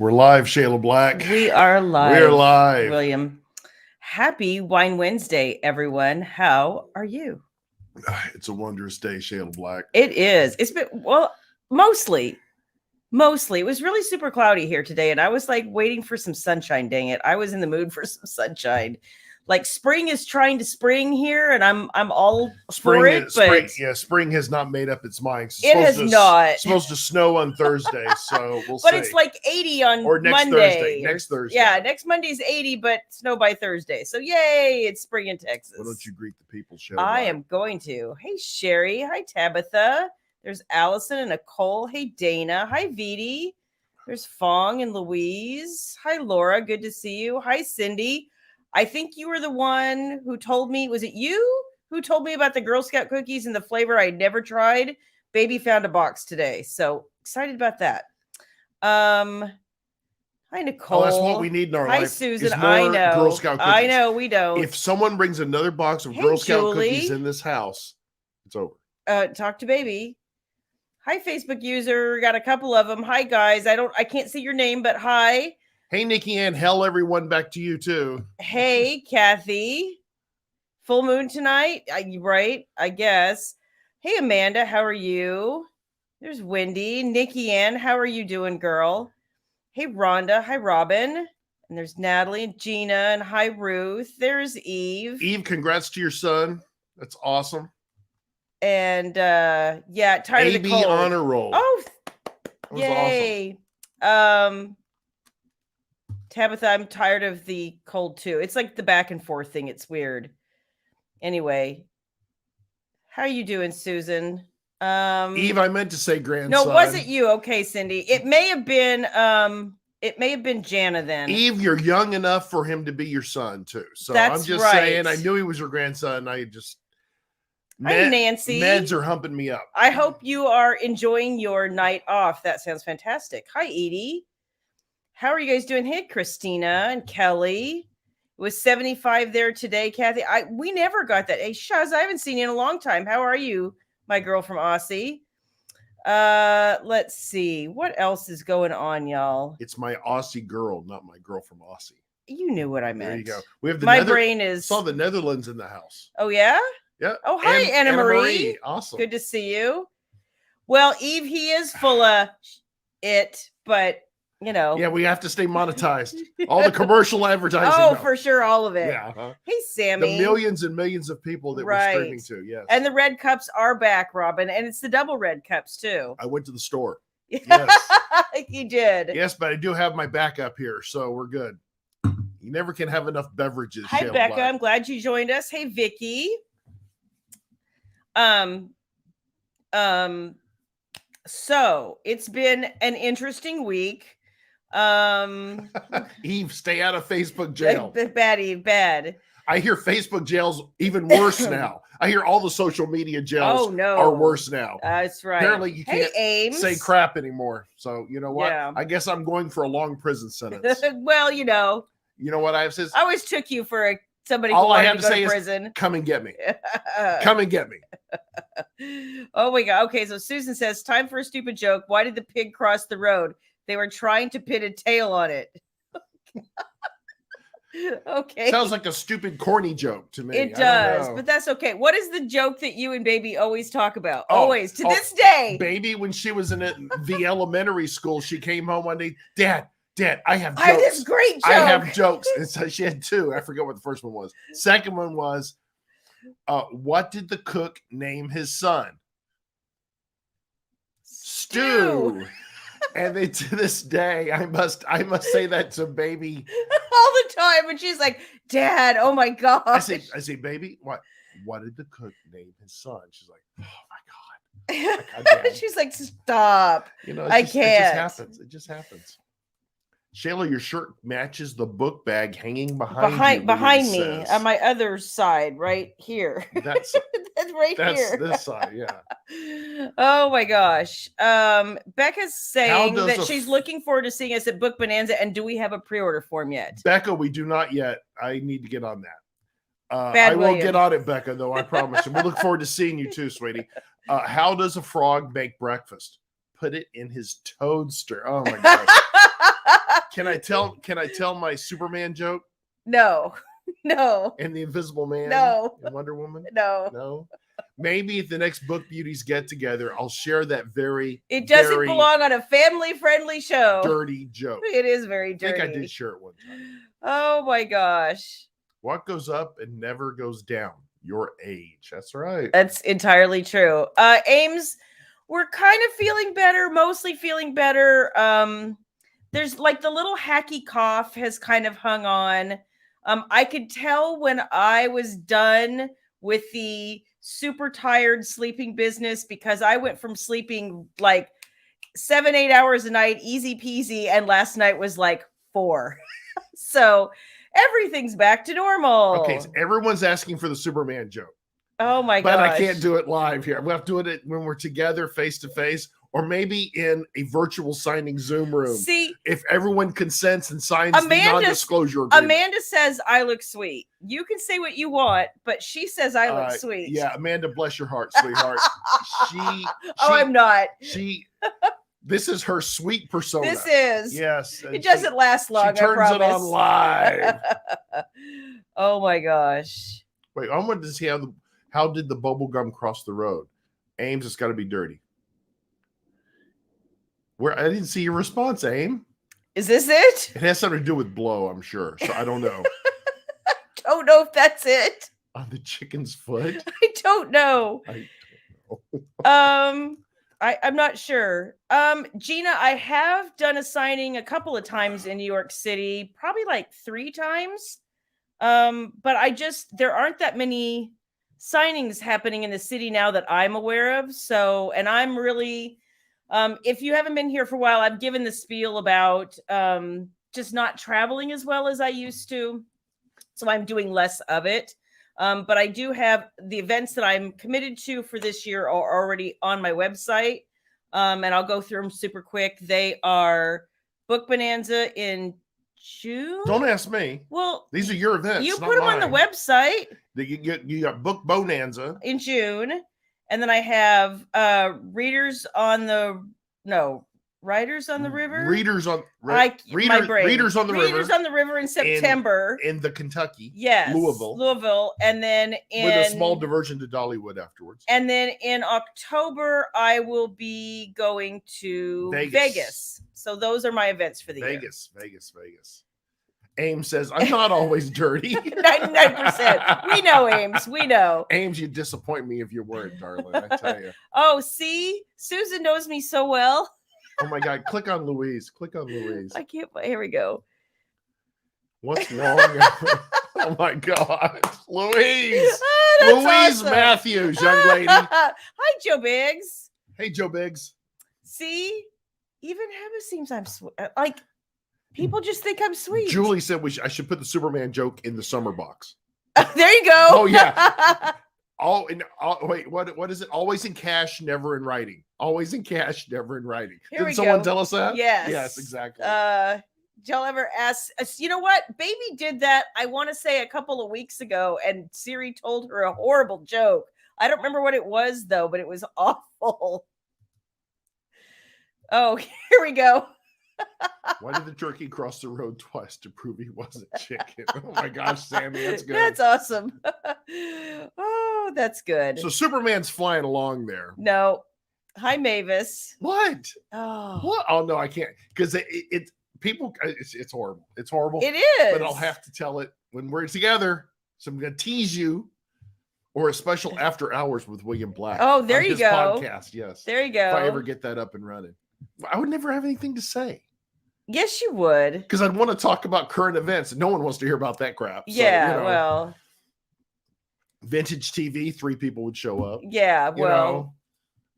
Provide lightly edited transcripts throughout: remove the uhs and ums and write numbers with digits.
We're live, Shayla Black. We are live. We're live. William. Happy Wine Wednesday, everyone. How are you? It's a wondrous day, Shayla Black. It is. It's been, mostly. It was really super cloudy here today, and I was like waiting for some sunshine, dang it. I was in the mood for some sunshine. Like spring is trying to spring here, and I'm all for it. Spring has not made up its mind. It has not. It's supposed to snow on Thursday, so we'll see. But it's like 80 on Monday. Next Thursday. Yeah, next Monday's 80, but snow by Thursday. So yay, it's spring in Texas. Why don't you greet the people, Shayla? I am going to. Hey, Sherry. Hi, Tabitha. There's Allison and Nicole. Hey, Dana. Hi, Veedy. There's Fong and Louise. Hi, Laura. Good to see you. Hi, Cindy. I think you were the one who told me, was it you who told me about the Girl Scout cookies and the flavor I never tried? Baby found a box today. So excited about that. Hi, Nicole. Oh, that's what we need in our life. Hi, Susan. I know. Girl Scout cookies. I know we don't. If someone brings another box of Girl Scout cookies in this house, it's over. Talk to baby. Hi, Facebook user. Got a couple of them. Hi, guys. I can't see your name, but hi. Hey, Nikki Ann, hell, everyone, back to you, too. Hey, Kathy. Full moon tonight? Right, I guess. Hey, Amanda, how are you? There's Wendy. Nikki Ann, how are you doing, girl? Hey, Rhonda. Hi, Robin. And there's Natalie and Gina. And hi, Ruth. There's Eve. Eve, congrats to your son. That's awesome. And, tired of the cold. Honor roll. Oh, that was yay. Awesome. Tabitha, I'm tired of the cold too. It's like the back and forth thing. It's weird. Anyway, how are you doing, Susan? Eve, I meant to say grandson. No, was it you? Okay, Cindy. It may have been Jana then. Eve, you're young enough for him to be your son too. So That's I'm just right. saying, I knew he was your grandson. Hi, Nancy. Meds are humping me up. I hope you are enjoying your night off. That sounds fantastic. Hi, Edie. How are you guys doing? Hey, Christina and Kelly. It was 75 there today, Kathy. We never got that. Hey, Shaz, I haven't seen you in a long time. How are you, my girl from Aussie? Let's see. What else is going on, y'all? It's my Aussie girl, not my girl from Aussie. You knew what I meant. There you go. We have my brain is. Saw the Netherlands in the house. Oh, yeah? Yeah. Oh, hi, Anna Marie. Awesome. Good to see you. Well, Eve, he is full of it, but you know. Yeah, we have to stay monetized. All the commercial advertising. Oh, for sure, all of it. Yeah. Hey, Sammy. The millions and millions of people that we're streaming to. Yes. And the red cups are back, Robin, and it's the double red cups too. I went to the store. Yes. You did. Yes, but I do have my backup here, so we're good. You never can have enough beverages. Hi, Becca. I'm glad you joined us. Hey, Vicky. So it's been an interesting week. Eve, stay out of Facebook jail. Bad, Eve, bad. I hear Facebook jail's even worse now. I hear all the social media jails are worse now. That's right. Apparently you can't say crap anymore. So you know what? Yeah. I guess I'm going for a long prison sentence. Well, you know what I have said? I always took you for somebody all who I wanted have to to go say to is prison. Come and get me. Come and get me. Oh my God. Okay, so Susan says, time for a stupid joke. Why did the pig cross the road? They were trying to pin a tail on it. Okay. Sounds like a stupid, corny joke to me. It does, but that's okay. What is the joke that you and Baby always talk about? Always, to this day. Baby, when she was in the elementary school, she came home one day, Dad, I have jokes. I have this great joke. I have jokes. And so she had two. I forget what the first one was. Second one was, what did the cook name his son? Stew. And then to this day, I must say that to Baby all the time. And she's like, Dad, oh my God. I say, Baby, what did the cook name his son? She's like, oh my God. She's like, stop. I can't. It just happens. Shayla, your shirt matches the book bag hanging behind me on my other side, right here. That's here. This side, yeah. Oh my gosh. Becca's saying that she's looking forward to seeing us at Book Bonanza. And do we have a pre-order form yet? Becca, we do not yet. I need to get on that. I will get on it, Becca, though, I promise. And we look forward to seeing you too, sweetie. How does a frog make breakfast? Put it in his toadster. Oh my gosh. Can I tell my Superman joke? No. And the Invisible Man? No. And Wonder Woman? No. Maybe at the next Book Beauties get together, I'll share that It doesn't belong on a family-friendly show. Dirty joke. It is very dirty. I think I did share it one time. Oh my gosh. What goes up and never goes down? Your age. That's right. That's entirely true. Ames, we're kind of feeling better, mostly feeling better. There's like the little hacky cough has kind of hung on. I could tell when I was done with the super tired sleeping business, because I went from sleeping like 7-8 hours a night, easy peasy, and last night was like 4. So everything's back to normal. Okay, so everyone's asking for the Superman joke. Oh my god! But I can't do it live here. We have to do it when we're together, face to face, or maybe in a virtual signing Zoom room. See, if everyone consents and signs the non-disclosure agreement. Amanda says I look sweet. You can say what you want, but she says I look sweet. Yeah, Amanda, bless your heart, sweeheart. I'm not. This is her sweet persona. This is. Yes. It doesn't last long. She turns it on live. Oh my gosh. Wait, I wanted to see how did the bubble gum cross the road? Ames, it's got to be dirty. Where I didn't see your response, Aim. Is this it? It has something to do with blow, I'm sure. So I don't know. Don't know if that's it. On the chicken's foot? I don't know. I'm not sure. Gina, I have done a signing a couple of times in New York City, probably like 3 times. But there aren't that many signings happening in the city now that I'm aware of. So, and I'm really, if you haven't been here for a while, I've given the spiel about just not traveling as well as I used to. So I'm doing less of it. But I do have the events that I'm committed to for this year are already on my website. And I'll go through them super quick. They are Book Bonanza in June. Don't ask me. Well, these are your events. You put them on the website. You got Book Bonanza in June. And then I have Readers on the River. Readers on the River in September in the Kentucky. Yes, Louisville, and then with a small diversion to Dollywood afterwards. And then in October, I will be going to Vegas. So those are my events for the year. Vegas. Ames says, I'm not always dirty. 99%. We know, Ames. We know. Ames, you disappoint me if you weren't, darling. I tell you. Oh, see? Susan knows me so well. Oh my God. Click on Louise. I can't. Here we go. What's wrong? Oh my God. Louise. Louise awesome. Matthews, young lady. Hi, Joe Biggs. Hey, Joe Biggs. See? Even Heba seems I'm like, people just think I'm sweet. Julie said I should put the Superman joke in the summer box. There you go. Oh, yeah. Wait, what is it? Always in cash, never in writing. Always in cash, never in writing. Didn't someone tell us that? Yes, exactly. Y'all ever ask? You know what? Baby did that. I want to say a couple of weeks ago, and Siri told her a horrible joke. I don't remember what it was though, but it was awful. Oh, here we go. Why did the turkey cross the road twice to prove he wasn't chicken? Oh my gosh, Sammy, that's good. That's awesome. Oh, that's good. So Superman's flying along there. No. Hi, Mavis. What? Oh. What? Oh no, I can't, because it's horrible. It's horrible. It is. But I'll have to tell it when we're together. So I'm gonna tease you. Or a special after hours with William Black. Oh, there you go. Podcast, yes. There you go. If I ever get that up and running. I would never have anything to say. Yes, you would. Because I'd want to talk about current events. No one wants to hear about that crap. Yeah, well. Vintage TV, 3 people would show up. Yeah, well.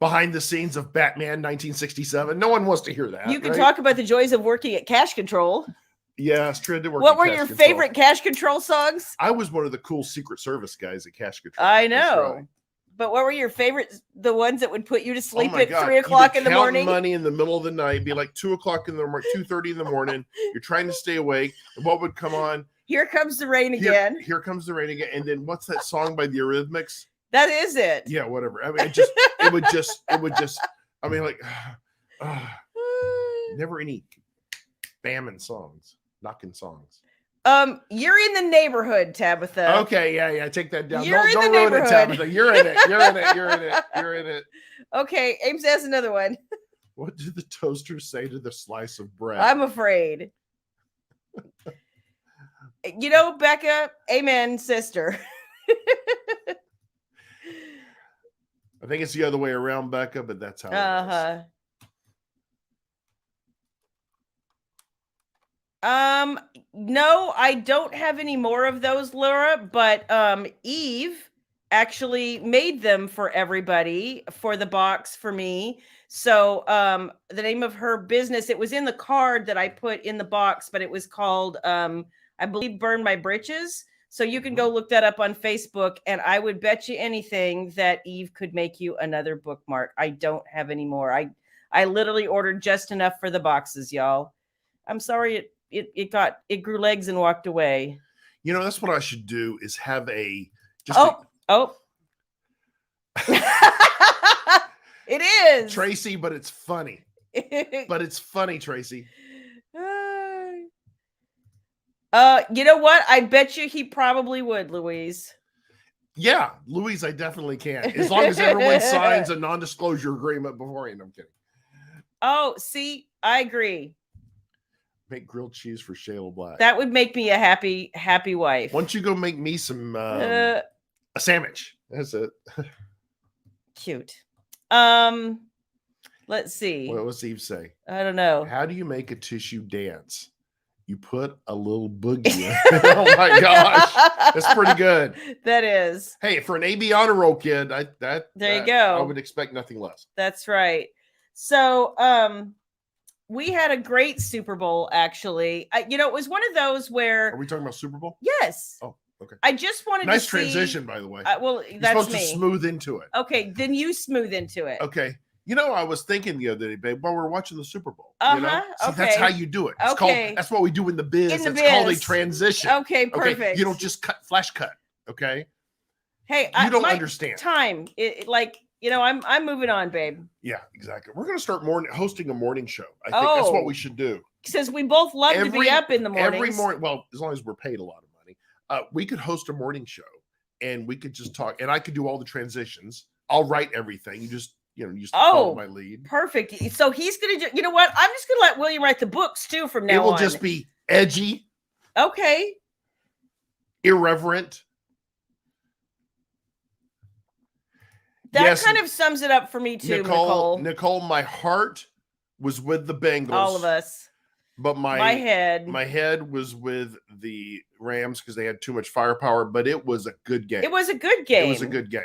Behind the scenes of Batman 1967. No one wants to hear that. You can talk about the joys of working at Cash Control. Yes, tried to work. What were your favorite Cash Control songs? I was one of the cool Secret Service guys at Cash Control. I know. Right. But what were your favorites? The ones that would put you to sleep at 3 o'clock in the morning? Money in the middle of the night, be like 2 o'clock in the morning, 2:30 in the morning. You're trying to stay awake. And what would come on? Here Comes the Rain Again. Here Comes the Rain Again. And then what's that song by the Eurythmics? That is it. Yeah, whatever. I mean, it would just. I mean, like, never any. spamming songs, knocking songs. You're in the neighborhood, Tabitha. Okay, yeah, take that down. You're don't ruin it, Tabitha. You're in it. Okay, Ames has another one. What did the toaster say to the slice of bread? I'm afraid. You know, Becca, amen, sister. I think it's the other way around, Becca, but that's how it is. No, I don't have any more of those, Laura, but Eve actually made them for everybody for the box for me. So the name of her business, it was in the card that I put in the box, but it was called I believe Burn My Britches. So you can go look that up on Facebook, and I would bet you anything that Eve could make you another bookmark. I don't have any more. I literally ordered just enough for the boxes, y'all. I'm sorry it grew legs and walked away. You know, that's what I should do is have a it is Tracy, but it's funny. Tracy. You know what? I bet you he probably would, Louise. Yeah, Louise, I definitely can. As long as everyone signs a non-disclosure agreement beforehand. I'm kidding. Oh, see, I agree. Make grilled cheese for Shayla Black. That would make me a happy wife. Why don't you go make me some a sandwich? That's it. Cute. Let's see. What does Eve say? I don't know. How do you make a tissue dance? You put a little boogie in. Oh my gosh. That's pretty good. That is. Hey, for an AB honor roll kid, there you go. I would expect nothing less. That's right. So we had a great Super Bowl, actually. You know, it was one of those where... Are we talking about Super Bowl? Yes. Oh, okay. I just wanted nice to transition, by the way. Well, You're that's supposed to smooth into it. Okay, then you smooth into it. Okay. You know, I was thinking the other day, babe, while we're watching the Super Bowl. You know? See, okay. that's how you do it. It's called, that's what we do in the biz. It's called a transition. Okay, perfect. Okay? You don't just flash cut. Okay. Hey, you don't understand. Time. You know, I'm moving on, babe. Yeah, exactly. We're going to start hosting a morning show. I think that's what we should do. Since we both love to be up in the morning. Every morning. Well, as long as we're paid a lot of money, we could host a morning show and we could just talk, and I could do all the transitions. I'll write everything. You just follow my lead. Perfect. So he's going to do, you know what? I'm just going to let William write the books too from now on. It will just be edgy. Okay. Irreverent. That kind of sums it up for me too, Nicole. Nicole, my heart was with the Bengals. All of us. But my head was with the Rams because they had too much firepower, but it was a good game. It was a good game. It was a good game.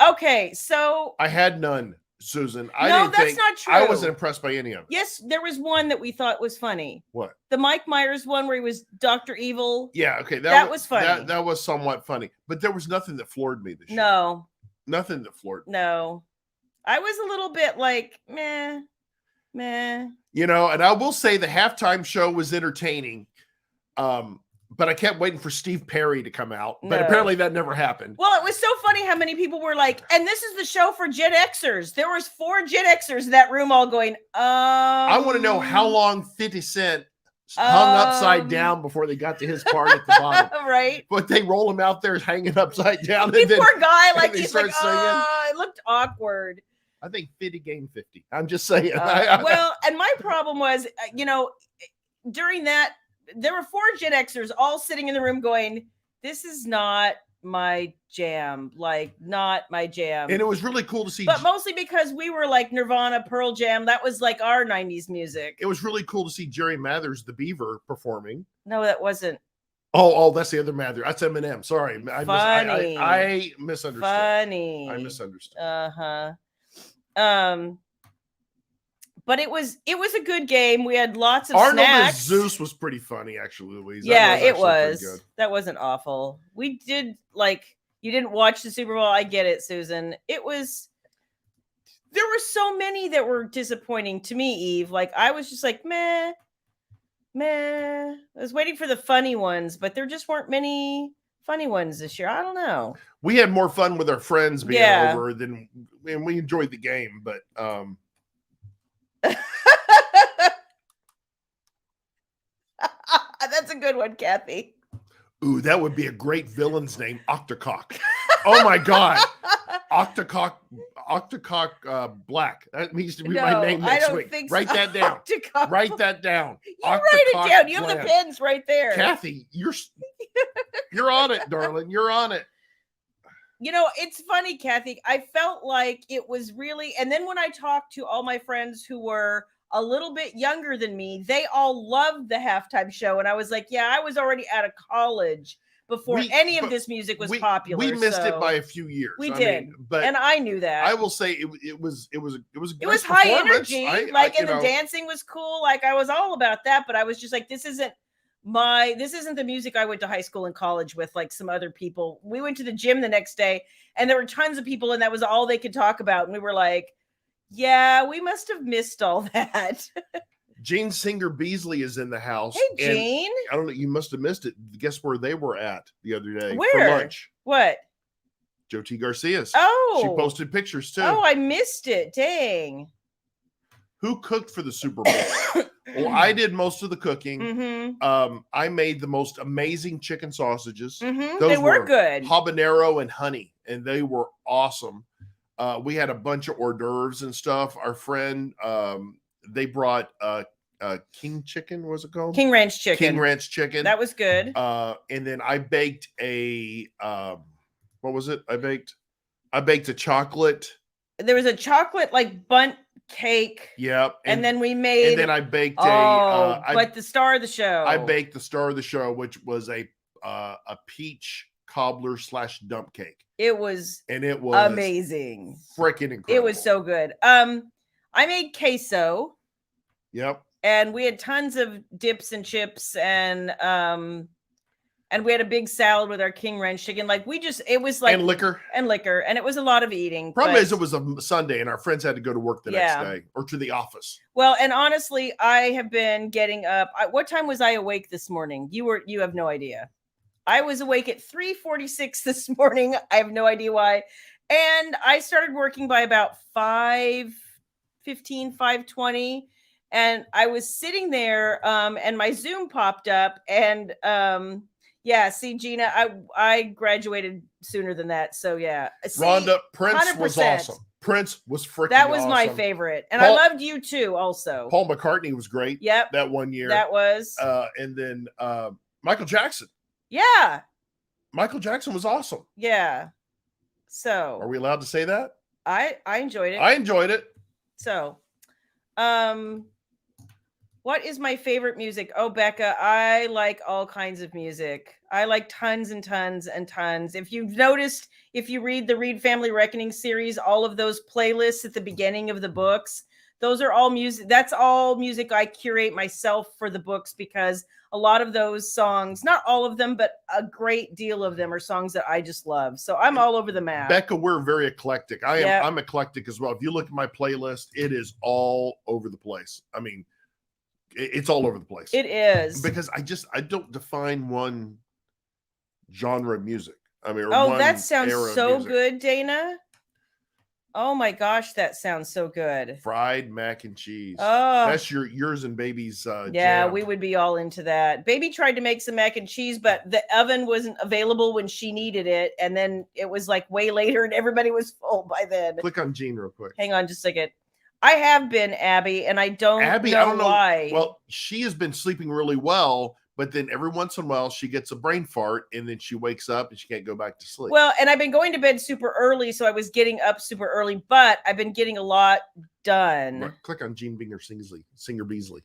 Okay, so I had none, Susan. That's not true. I wasn't impressed by any of it. Yes, there was one that we thought was funny. What? The Mike Myers one where he was Dr. Evil. Yeah, okay. That was funny. That was somewhat funny. But there was nothing that floored me this year. No. Nothing that floored me. No. I was a little bit like, meh. You know, and I will say the halftime show was entertaining. But I kept waiting for Steve Perry to come out. But apparently that never happened. Well, it was so funny how many people were like, and this is the show for Gen Xers. There was 4 Gen Xers in that room all going, I want to know how long 50 Cent hung upside down before they got to his part at the bottom. Right. But they roll him out there hanging upside down. The poor guy, like he's like, it looked awkward. I think 50 game 50. I'm just saying. Well, and my problem was, you know, during that, there were 4 Gen Xers all sitting in the room going, this is not my jam. Like, not my jam. And it was really cool to see. But mostly because we were like Nirvana, Pearl Jam. That was like our 90s music. It was really cool to see Jerry Mathers, the Beaver, performing. No, that wasn't. Oh, that's the other Mather. That's Eminem. Sorry. I misunderstood. Funny. I misunderstood. But it was a good game. We had lots of Arnold snacks. as Zeus was pretty funny, actually, Louise. Yeah, it was. That wasn't awful. We did you didn't watch the Super Bowl. I get it, Susan. There were so many that were disappointing to me, Eve. Like I was just like, meh. I was waiting for the funny ones, but there just weren't many funny ones this year. I don't know. We had more fun with our friends being over and we enjoyed the game, but That's a good one, Kathy. Ooh, that would be a great villain's name, Octocock. Oh my God. Octocock Black. That needs to be my name next week. Write that down. Write that down. You write it down. You have the pens right there. Kathy, you're on it, darling. You're on it. You know, it's funny, Kathy. I felt like it was really, and then when I talked to all my friends who were a little bit younger than me, they all loved the halftime show. And I was like, yeah, I was already out of college before any of this music was popular. We missed it by a few years. We did. And I knew that. I will say it was high energy. The dancing was cool. Like, I was all about that, but I was just like, this isn't the music I went to high school and college with, like some other people. We went to the gym the next day and there were tons of people and that was all they could talk about. And we were like, yeah, we must have missed all that. Gene Singer Beasley is in the house. Hey, Gene. I don't know. You must have missed it. Guess where they were at the other day? Where? For lunch. What? Joe T. Garcia's. Oh. She posted pictures too. Oh, I missed it. Dang. Who cooked for the Super Bowl? Well, I did most of the cooking. Mm-hmm. I made the most amazing chicken sausages. Mm-hmm. They were good. Habanero and honey, and they were awesome. We had a bunch of hors d'oeuvres and stuff. Our friend, they brought king chicken. What was it called? King Ranch chicken. King Ranch chicken. That was good. And then I baked a what was it? I baked a chocolate. There was a chocolate like bundt cake. Yep. And then we made. And then I baked but the star of the show. I baked the star of the show, which was a peach cobbler / dump cake. It was amazing. Freaking incredible. It was so good. I made queso. Yep. And we had tons of dips and chips and we had a big salad with our King Ranch chicken. Like it was like and liquor. And it was a lot of eating. Problem is it was a Sunday and our friends had to go to work the next day or to the office. Well, and honestly, I have been getting up. What time was I awake this morning? You have no idea. I was awake at 3:46 this morning. I have no idea why. And I started working by about 5:15, 5:20. And I was sitting there and my Zoom popped up. And see, Gina, I graduated sooner than that. So yeah. See, Rhonda, Prince 100%. Was awesome. Prince was freaking That was awesome. my favorite. And I loved you too also. Paul McCartney was great. Yep. That one year. That was. And then Michael Jackson. Yeah. Michael Jackson was awesome. Yeah. So are we allowed to say that? I enjoyed it. I enjoyed it. So what is my favorite music? Oh, Becca, I like all kinds of music. I like tons and tons and tons. If you've noticed, if you read the Reed Family Reckoning series, all of those playlists at the beginning of the books, those are all music. That's all music I curate myself for the books because a lot of those songs, not all of them, but a great deal of them are songs that I just love. So I'm all over the map. Becca, we're very eclectic. I'm eclectic as well. If you look at my playlist, it is all over the place. I mean, it's all over the place. It is. Because I don't define one genre of music. I mean, that sounds so good, Dana. Oh my gosh, that sounds so good. Fried mac and cheese. Oh, that's yours and baby's jam. We would be all into that. Baby tried to make some mac and cheese, but the oven wasn't available when she needed it. And then it was like way later and everybody was full by then. Click on Jean real quick. Hang on just a second. I have been Abby, and I don't know why. Well, she has been sleeping really well, but then every once in a while she gets a brain fart and then she wakes up and she can't go back to sleep. Well, and I've been going to bed super early, so I was getting up super early, but I've been getting a lot done. Right. Click on Jean Singer Beasley.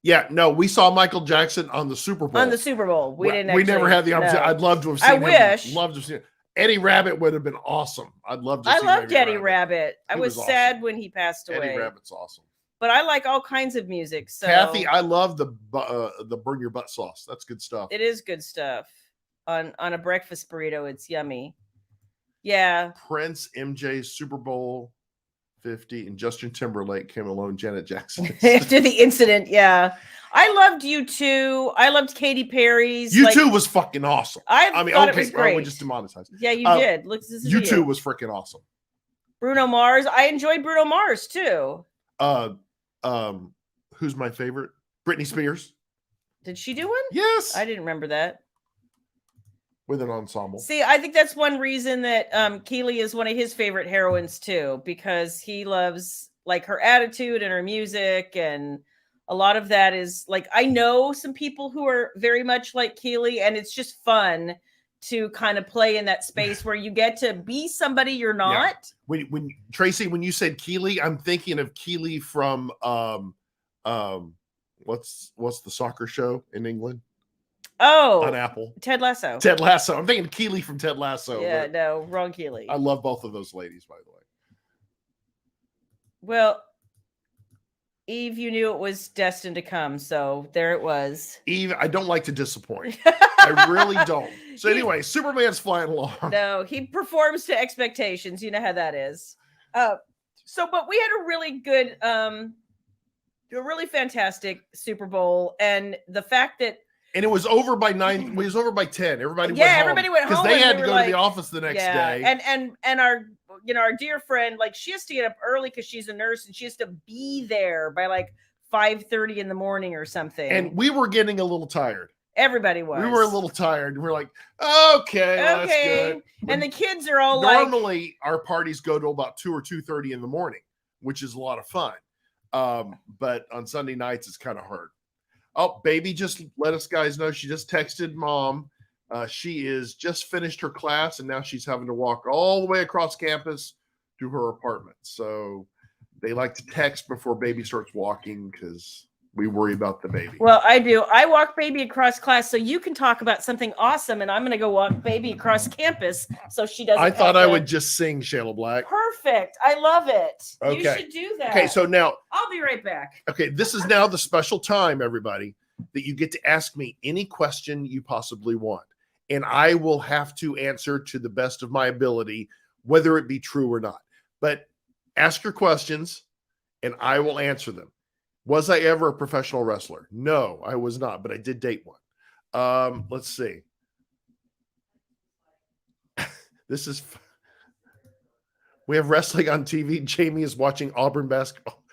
We saw Michael Jackson on the Super Bowl. On the Super Bowl. We never had the opportunity. No. I'd love to have seen him. Loved to have seen him. Eddie Rabbit would have been awesome. I loved Eddie Rabbit. I was sad when he passed away. Eddie Rabbit's awesome. But I like all kinds of music. So Kathy, I love the burn your butt sauce. That's good stuff. It is good stuff. On a breakfast burrito, it's yummy. Yeah. Prince, MJ, Super Bowl 50, and Justin Timberlake came along. Janet Jackson after the incident. Yeah. I loved U2. I loved Katy Perry's. U2 was fucking awesome. I thought it was great. We just demonetized. Yeah, you did. Look, this is U2 was freaking awesome. Bruno Mars. I enjoyed Bruno Mars too. Who's my favorite? Britney Spears. Did she do one? Yes, I didn't remember that. with an ensemble. See, I think that's one reason that Keely is one of his favorite heroines too, because he loves like her attitude and her music, and a lot of that is like I know some people who are very much like Keely, and it's just fun to kind of play in that space where you get to be somebody you're not. When Tracy, when you said Keely, I'm thinking of Keely from what's the soccer show in England Oh, on Apple? Ted Lasso. Ted Lasso. I'm thinking Keely from Ted Lasso. Yeah, no, wrong Keely. I love both of those ladies, by the way. Well, Eve, you knew it was destined to come, so there it was. Eve, I don't like to disappoint. I really don't. So anyway, Superman's flying along. No, he performs to expectations. You know how that is. But we had a really good, a really fantastic Super Bowl, and the fact that and it was over by 9. It was over by 10. Everybody went home. Everybody went home because they had we to go like, to the office the next day. And our our dear friend, like she has to get up early because she's a nurse and she has to be there by like 5:30 in the morning or something. And we were getting a little tired. Everybody was. We were a little tired. And we're like, okay, well, that's good. And the kids are all normally our parties go to about 2 or 2:30 in the morning, which is a lot of fun. But on Sunday nights, it's kind of hard. Oh, baby just let us guys know she just texted mom. She is just finished her class and now she's having to walk all the way across campus to her apartment. So they like to text before baby starts walking because we worry about the baby. Well, I do. I walk baby across class so you can talk about something awesome, and I'm going to go walk baby across campus so she doesn't. I thought I would just sing Shayla Black. Perfect. I love it. Okay. You should do that. Okay, so now I'll be right back. Okay, this is now the special time, everybody, that you get to ask me any question you possibly want. And I will have to answer to the best of my ability, whether it be true or not. But ask your questions and I will answer them. Was I ever a professional wrestler? No, I was not, but I did date one. Let's see. This is we have wrestling on TV. Jamie is watching Auburn basketball.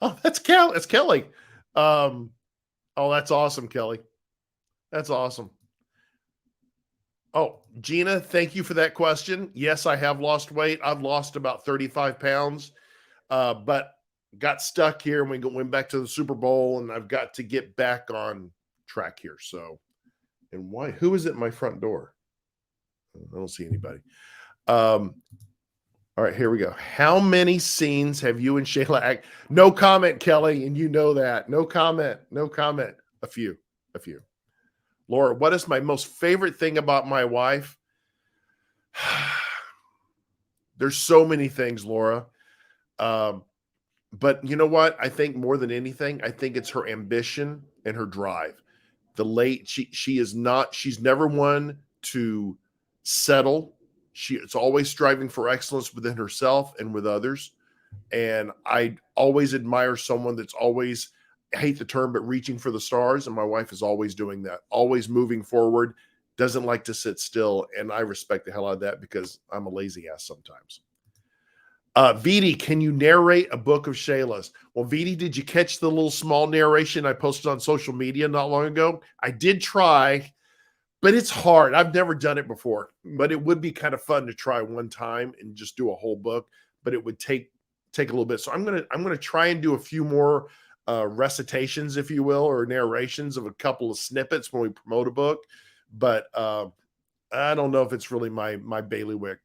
Oh, that's Kelly. That's Kelly. Oh, that's awesome, Kelly. That's awesome. Oh, Gina, thank you for that question. Yes, I have lost weight. I've lost about 35 pounds, but got stuck here and we went back to the Super Bowl and I've got to get back on track here. So, and why? Who is at my front door? I don't see anybody. All right, here we go. How many scenes have you and Shayla act? No comment, Kelly, and you know that. No comment. No comment. A few. Laura, what is my most favorite thing about my wife? There's so many things, Laura. But you know what? I think more than anything, I think it's her ambition and her drive. She's never one to settle. It's always striving for excellence within herself and with others. And I always admire someone that's always, I hate the term, but reaching for the stars. And my wife is always doing that, always moving forward, doesn't like to sit still. And I respect the hell out of that because I'm a lazy ass sometimes. Viti, can you narrate a book of Shayla's? Well, Viti, did you catch the little small narration I posted on social media not long ago? I did try, but it's hard. I've never done it before, but it would be kind of fun to try one time and just do a whole book, but it would take a little bit. So I'm gonna try and do a few more recitations, if you will, or narrations of a couple of snippets when we promote a book. But I don't know if it's really my bailiwick.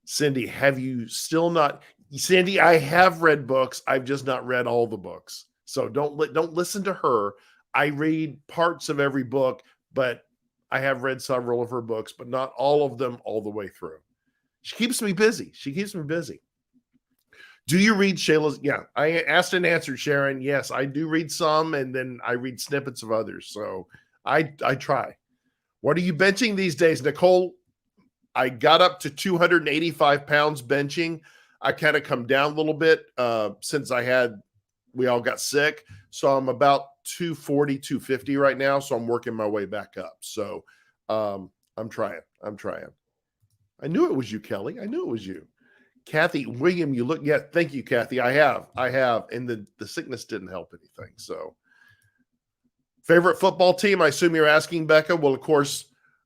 Cindy, have you still not? Cindy, I have read books. I've just not read all the books. So don't listen to her. I read parts of every book, but I have read several of her books, but not all of them all the way through. She keeps me busy. Do you read Shayla's? Yeah, I asked and answered, Sharon. Yes, I do read some, and then I read snippets of others. So I try. What are you benching these days, Nicole? I got up to 285 pounds benching. I kind of come down a little bit since we all got sick. So I'm about 240, 250 right now. So I'm working my way back up. So I'm trying. I knew it was you, Kelly. I knew it was you. Kathy, William, you look, yeah, thank you, Kathy. I have. And the sickness didn't help anything. So Favorite football team? I assume you're asking, Becca. Well, of course,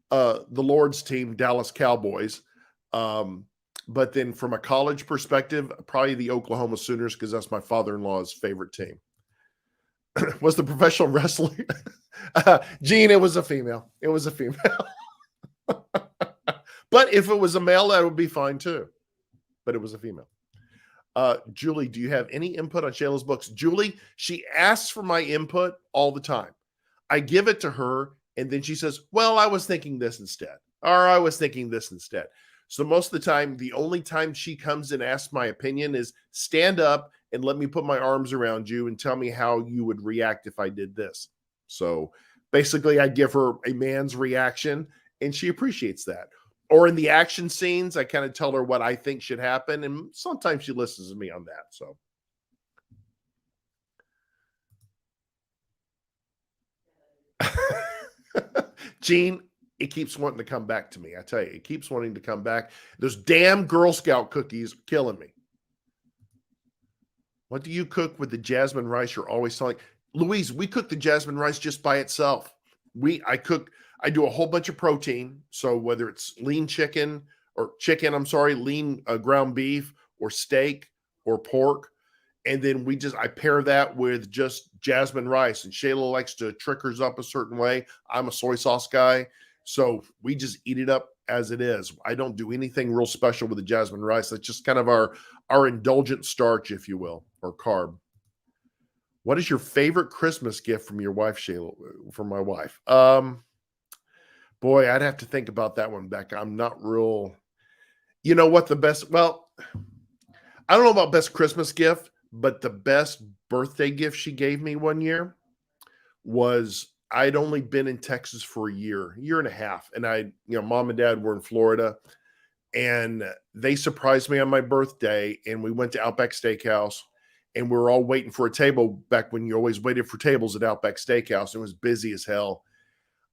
the Lord's team, Dallas Cowboys. But then from a college perspective, probably the Oklahoma Sooners, because that's my father-in-law's favorite team. Was the professional wrestler? Gene, it was a female. It was a female. But if it was a male, that would be fine too. But it was a female. Julie, do you have any input on Shayla's books? Julie, she asks for my input all the time. I give it to her, and then she says, well, I was thinking this instead, or I was thinking this instead. So most of the time, the only time she comes and asks my opinion is stand up and let me put my arms around you and tell me how you would react if I did this. So basically, I give her a man's reaction, and she appreciates that. Or in the action scenes, I kind of tell her what I think should happen, and sometimes she listens to me on that. So, Gene, it keeps wanting to come back to me. I tell you, it keeps wanting to come back. Those damn Girl Scout cookies are killing me. What do you cook with the jasmine rice you're always telling? Louise, we cook the jasmine rice just by itself. I do a whole bunch of protein. So whether it's lean chicken, lean ground beef or steak or pork. And then I pair that with just jasmine rice. And Shayla likes to trick hers up a certain way. I'm a soy sauce guy. So we just eat it up as it is. I don't do anything real special with the jasmine rice. That's just kind of our indulgent starch, if you will, or carb. What is your favorite Christmas gift from your wife, Shayla? From my wife? Boy, I'd have to think about that one, Becca. I'm not real. You know what the best? Well, I don't know about best Christmas gift, but the best birthday gift she gave me one year was I'd only been in Texas for a year and a half, and mom and dad were in Florida, and they surprised me on my birthday, and we went to Outback Steakhouse, and we were all waiting for a table back when you always waited for tables at Outback Steakhouse. It was busy as hell.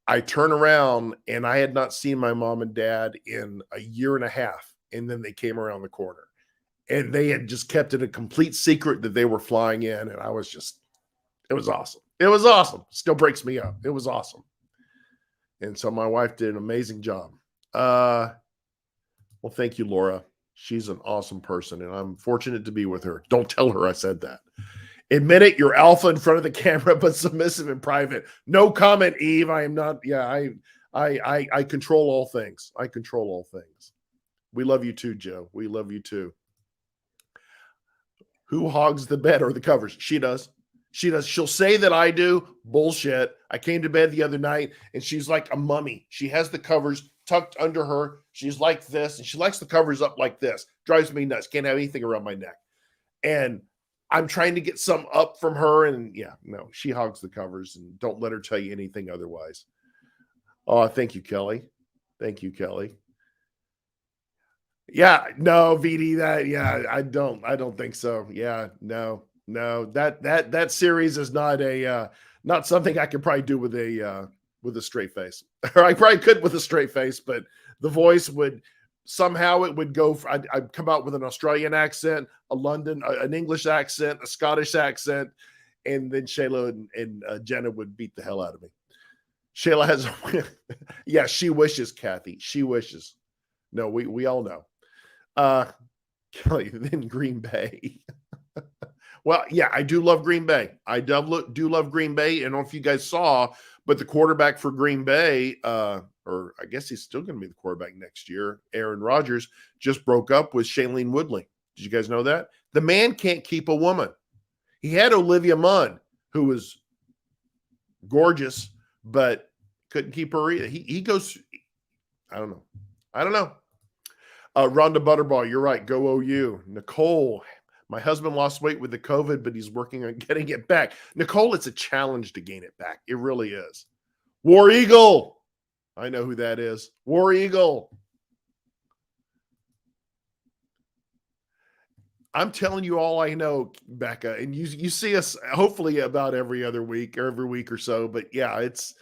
I turn around and I had not seen my mom and dad in a year and a half. And then they came around the corner and they had just kept it a complete secret that they were flying in. And it was awesome. It was awesome. Still breaks me up. It was awesome. And so my wife did an amazing job. Well, thank you, Laura. She's an awesome person and I'm fortunate to be with her. Don't tell her I said that. Admit it, you're alpha in front of the camera, but submissive in private. No comment, Eve. I am not. Yeah, I control all things. I control all things. We love you too, Joe. We love you too. Who hogs the bed or the covers? She does. She does. She'll say that I do. Bullshit. I came to bed the other night and she's like a mummy. She has the covers tucked under her. She's like this, and she likes the covers up like this. Drives me nuts. Can't have anything around my neck. And I'm trying to get some up from her, and no, she hogs the covers, and don't let her tell you anything otherwise. Oh, thank you, Kelly. Thank you, Kelly. Yeah, no, VD, I don't think so. Yeah, no, that series is not something I could probably do with a straight face. Or I probably could with a straight face, but the voice would somehow it would go. I'd come out with an Australian accent, an English accent, a Scottish accent, and then Shayla and Jenna would beat the hell out of me. Shayla has, yeah, she wishes, Kathy. She wishes. No, we all know. Kelly, then Green Bay. Well, yeah, I do love Green Bay. I do love Green Bay. I don't know if you guys saw, but the quarterback for Green Bay, or I guess he's still going to be the quarterback next year, Aaron Rodgers, just broke up with Shailene Woodley. Did you guys know that? The man can't keep a woman. He had Olivia Munn, who was gorgeous, but couldn't keep her either. He goes, I don't know. Rhonda Butterball, you're right. Go OU. Nicole, my husband lost weight with the COVID, but he's working on getting it back. Nicole, it's a challenge to gain it back. It really is. War Eagle. I know who that is. War Eagle. I'm telling you all I know, Becca, and you see us hopefully about every other week or every week or so. But yeah, it's,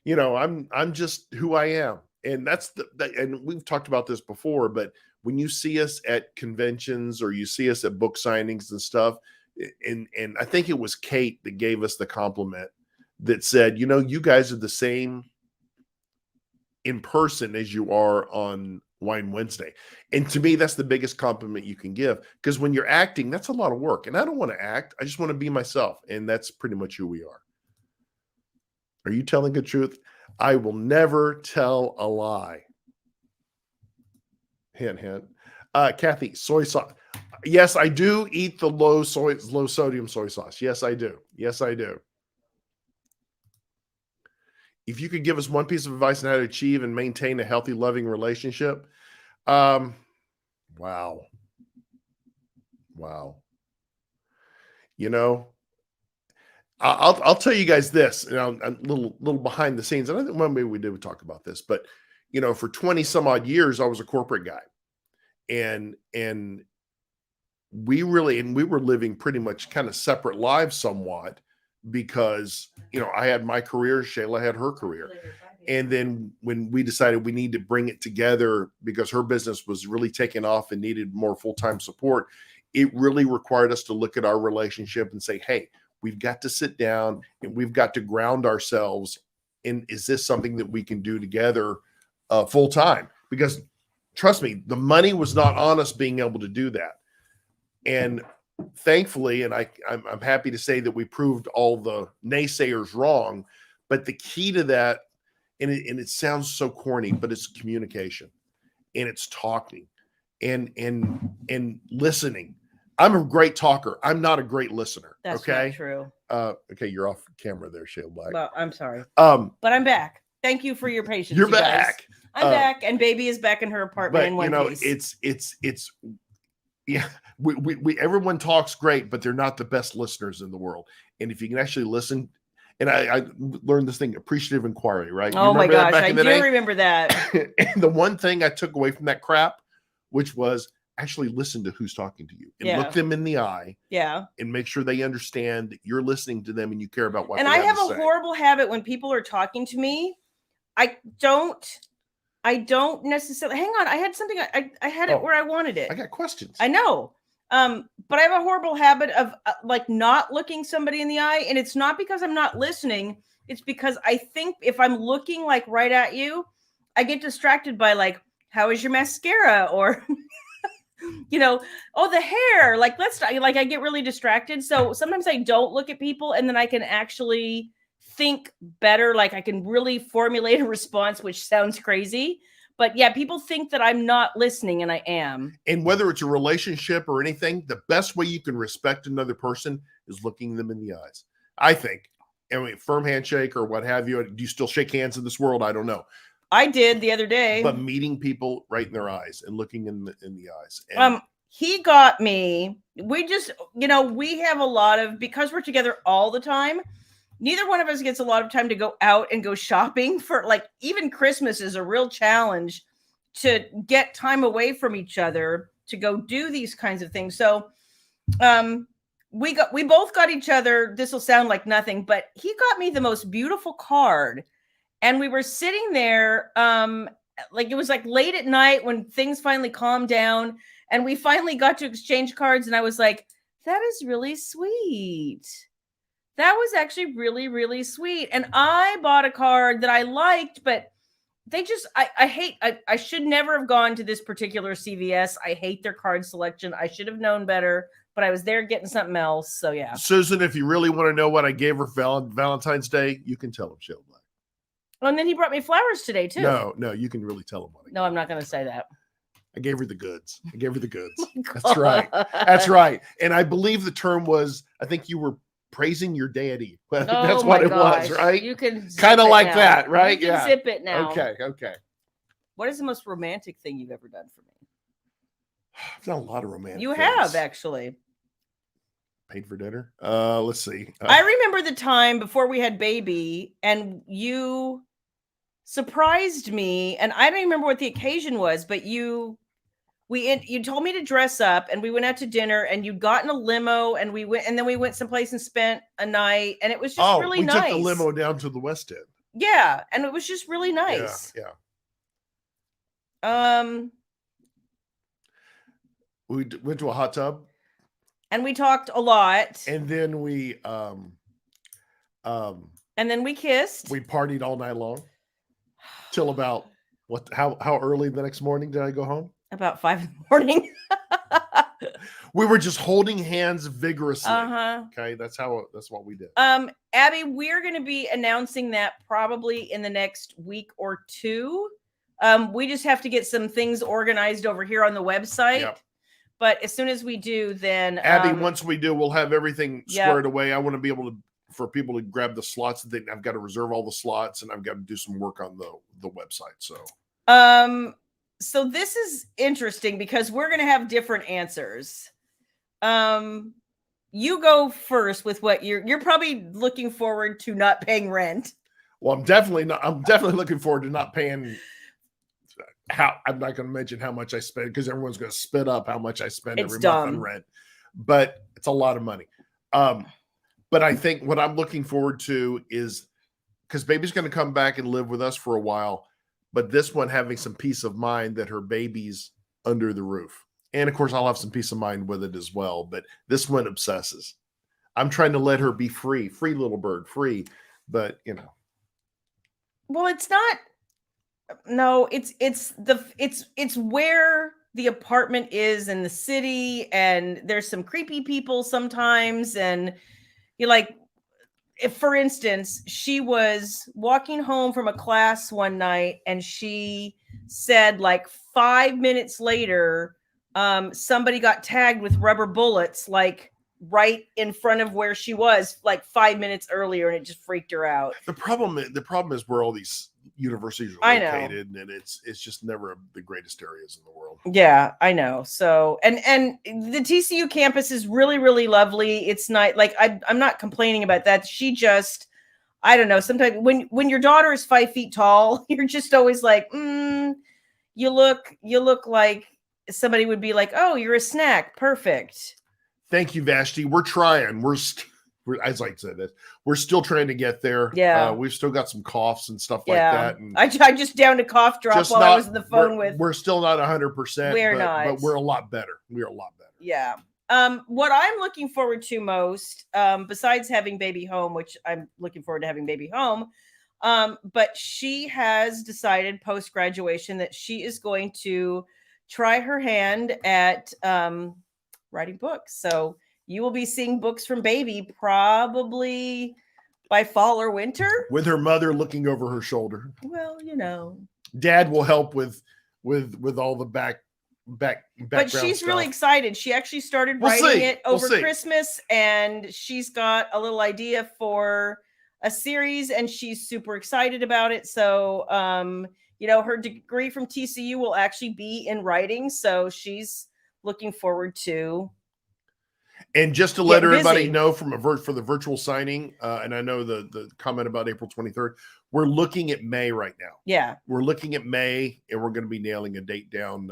I'm just who I am. And that's and we've talked about this before, but when you see us at conventions or you see us at book signings and stuff, and I think it was Kate that gave us the compliment that said, you guys are the same in person as you are on Wine Wednesday. And to me, that's the biggest compliment you can give, because when you're acting, that's a lot of work. And I don't want to act. I just want to be myself. And that's pretty much who we are. Are you telling the truth? I will never tell a lie. Hint, hint. Kathy, soy sauce. Yes, I do eat the low sodium soy sauce. Yes, I do. Yes, I do. If you could give us one piece of advice on how to achieve and maintain a healthy, loving relationship. Wow. I'll tell you guys this, and I'm a little behind the scenes. And I think maybe we did talk about this, but for 20 some odd years, I was a corporate guy, and we were living pretty much kind of separate lives somewhat, because I had my career, Shayla had her career. And then when we decided we need to bring it together because her business was really taking off and needed more full-time support, it really required us to look at our relationship and say, hey, we've got to sit down and we've got to ground ourselves in, is this something that we can do together full time? Because trust me, the money was not on us being able to do that. And thankfully, and I'm happy to say that we proved all the naysayers wrong. But the key to that, and it sounds so corny, but it's communication, and it's talking, and listening. I'm a great talker. I'm not a great listener. That's okay? not true. Okay, you're off camera there, Shayla Black. Well, I'm sorry. But I'm back. Thank you for your patience. You're back. Guys. I'm back, and baby is back in her apartment in one piece. It's yeah. We everyone talks great, but they're not the best listeners in the world. And if you can actually listen, and I learned this thing, appreciative inquiry, right? Oh my gosh, I do remember that. And the one thing I took away from that crap, which was actually listen to who's talking to you and look them in the eye. Yeah. And make sure they understand that you're listening to them and you care about what. And I have a horrible habit when people are talking to me. I don't necessarily. Hang on, I had something. I had it where I wanted it. I got questions. I know. But I have a horrible habit of like not looking somebody in the eye, and it's not because I'm not listening. It's because I think if I'm looking like right at you, I get distracted by like, how is your mascara? Or oh, the hair. Like, I get really distracted. So sometimes I don't look at people, and then I can actually think better. Like I can really formulate a response, which sounds crazy. But yeah, people think that I'm not listening, and I am. And whether it's a relationship or anything, the best way you can respect another person is looking them in the eyes. I think. I mean, firm handshake or what have you. Do you still shake hands in this world? I don't know. I did the other day. But meeting people right in their eyes and looking in the eyes. And he got me. We just, we have a lot of, because we're together all the time, neither one of us gets a lot of time to go out and go shopping for, like, even Christmas is a real challenge to get time away from each other to go do these kinds of things. So we both got each other, this will sound like nothing, but he got me the most beautiful card. And we were sitting there, like it was like late at night when things finally calmed down, and we finally got to exchange cards. And I was like, that is really sweet. That was actually really, really sweet. And I bought a card that I liked, but they just, I should never have gone to this particular CVS. I hate their card selection. I should have known better, but I was there getting something else. So yeah. Susan, if you really want to know what I gave her Valentine's Day, you can tell him, Shayla. Oh, and then he brought me flowers today too. No, you can really tell him what I gave. No, I'm not going to say that. I gave her the goods. That's right. That's right. And I believe the term was, I think you were praising your deity. That's what it was, right? You can kind of like that, right? You can zip it now. Okay. What is the most romantic thing you've ever done for me? I've done a lot of romantic You things. have, actually. Paid for dinner? Let's see. I remember the time before we had baby, and you surprised me, and I don't remember what the occasion was, but you told me to dress up, and we went out to dinner, and you'd gotten a limo, and then we went someplace and spent a night, and it was just really nice. We took the limo down to the West End. Yeah, and it was just really nice. Yeah. We went to a hot tub. And we talked a lot. And then we And then we kissed. We partied all night long till about how early the next morning did I go home? About 5 in the morning. We were just holding hands vigorously. Uh-huh. Okay, that's what we did. Abby, we're going to be announcing that probably in the next week or two. We just have to get some things organized over here on the website. Yep. But as soon as we do, then Abby, once we do, we'll have everything squared away. I want to be able to for people to grab the slots. I've got to reserve all the slots, and I've got to do some work on the website. So this is interesting because we're going to have different answers. You go first with what you're probably looking forward to not paying rent. Well, I'm definitely looking forward to not paying. I'm not going to mention how much I spend because everyone's going to spit up how much I spend every month on rent, but it's a lot of money. But I think what I'm looking forward to is because baby's going to come back and live with us for a while, but this one having some peace of mind that her baby's under the roof. And of course, I'll have some peace of mind with it as well. But this one obsesses. I'm trying to let her be free little bird, free. But well, it's not. No, it's where the apartment is in the city, and there's some creepy people sometimes, and you're like, if for instance, she was walking home from a class one night, and she said like 5 minutes later, somebody got tagged with rubber bullets, like right in front of where she was, like 5 minutes earlier, and it just freaked her out. The problem is where all these universities are located, and it's just never the greatest areas in the world. Yeah, I know. So and the TCU campus is really, really lovely. It's nice. Like I'm not complaining about that. She just, I don't know. Sometimes when your daughter is 5 feet tall, you're just always like, you look like somebody would be like, oh, you're a snack. Perfect. Thank you, Vashti. We're trying. We're as I said this, we're still trying to get there. Yeah, we've still got some coughs and stuff like that. And I just downed a cough drop while I was on the phone with. We're still not 100%. We're not, but we're a lot better. We're a lot better. Yeah. What I'm looking forward to most, besides having baby home, which I'm looking forward to having baby home, but she has decided post graduation that she is going to try her hand at writing books. So you will be seeing books from baby probably by fall or winter, with her mother looking over her shoulder. Well, Dad will help with all the back. But she's stuff. Really excited. She actually started writing it over Christmas, and she's got a little idea for a series, and she's super excited about it. So, her degree from TCU will actually be in writing, so she's looking forward to. And just to let everybody know for the virtual signing, and I know the comment about April 23rd, we're looking at May right now. Yeah. We're looking at May, and we're going to be nailing a date down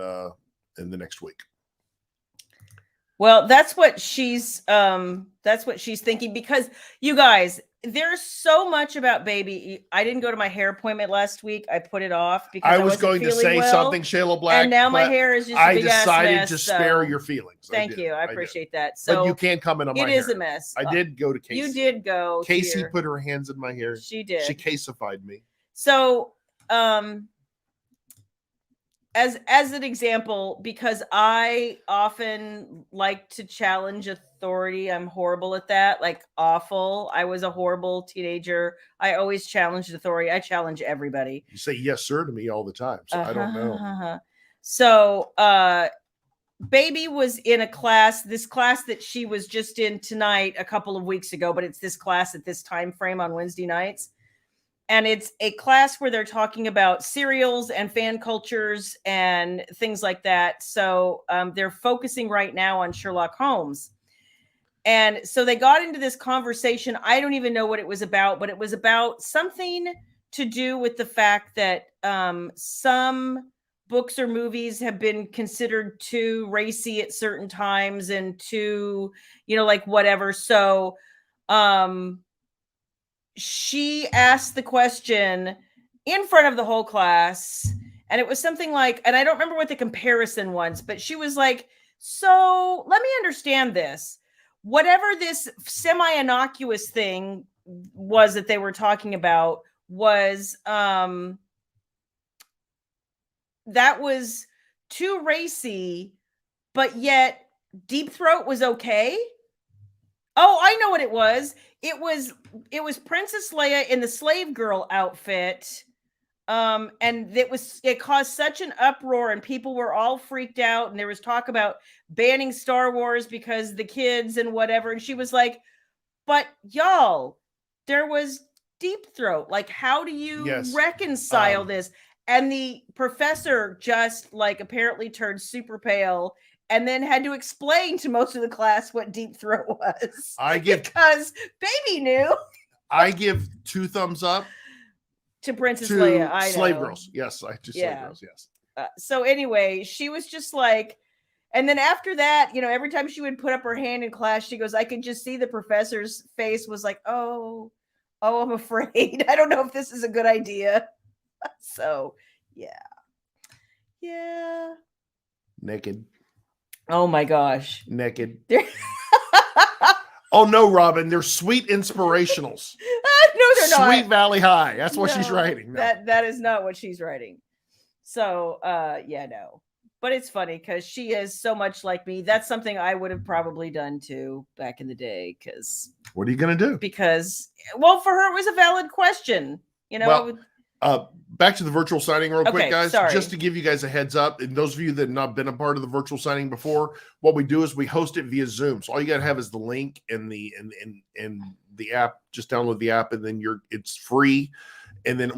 in the next week. Well, that's what she's thinking, because you guys, there's so much about baby. I didn't go to my hair appointment last week. I put it off because I was going to say something, Shayla Black, and now my hair is just. I decided to spare your feelings. Thank you. I appreciate that. So, but you can't comment on my hair. It is a mess. I did go to Casey. You did go. Casey put her hands in my hair. She did. She casified me. So, as an example, because I often like to challenge authority. I'm horrible at that, like awful. I was a horrible teenager. I always challenged authority. I challenge everybody. You say yes, sir to me all the time. So I don't know. So baby was in this class that she was just in tonight a couple of weeks ago, but it's this class at this time frame on Wednesday nights. And it's a class where they're talking about serials and fan cultures and things like that. So they're focusing right now on Sherlock Holmes. And so they got into this conversation. I don't even know what it was about, but it was about something to do with the fact that some books or movies have been considered too racy at certain times and too, like whatever. So she asked the question in front of the whole class, and it was something like, and I don't remember what the comparison was, but she was like, so let me understand this. Whatever this semi-innocuous thing was that they were talking about was that was too racy, but yet Deep Throat was okay. Oh, I know what it was. It was Princess Leia in the slave girl outfit. And it caused such an uproar, and people were all freaked out, and there was talk about banning Star Wars because the kids and whatever. And she was like, but y'all, there was Deep Throat. Like, how do you reconcile this? And the professor just like apparently turned super pale and then had to explain to most of the class what Deep Throat was. Because baby knew. I give 2 thumbs up to Princess Leia. I Slave know. Girls. Yes, I just Slave Girls. Yes. So anyway, she was just like, and then after that, every time she would put up her hand in class, she goes, I could just see the professor's face was like, oh, I'm afraid. I don't know if this is a good idea. So, yeah. Naked. Oh my gosh. Naked. Oh no, Robin, they're sweet inspirationals. No, they're not. Sweet Valley High. That's what she's writing. No. That is not what she's writing. So, no. But it's funny because she is so much like me. That's something I would have probably done too back in the day. Because what are you going to do? Because, well, for her, it was a valid question. Well, back to the virtual signing real quick, guys. Sorry. Just to give you guys a heads up, and those of you that have not been a part of the virtual signing before, what we do is we host it via Zoom. So all you got to have is the link and the app. Just download the app, and then it's free. And then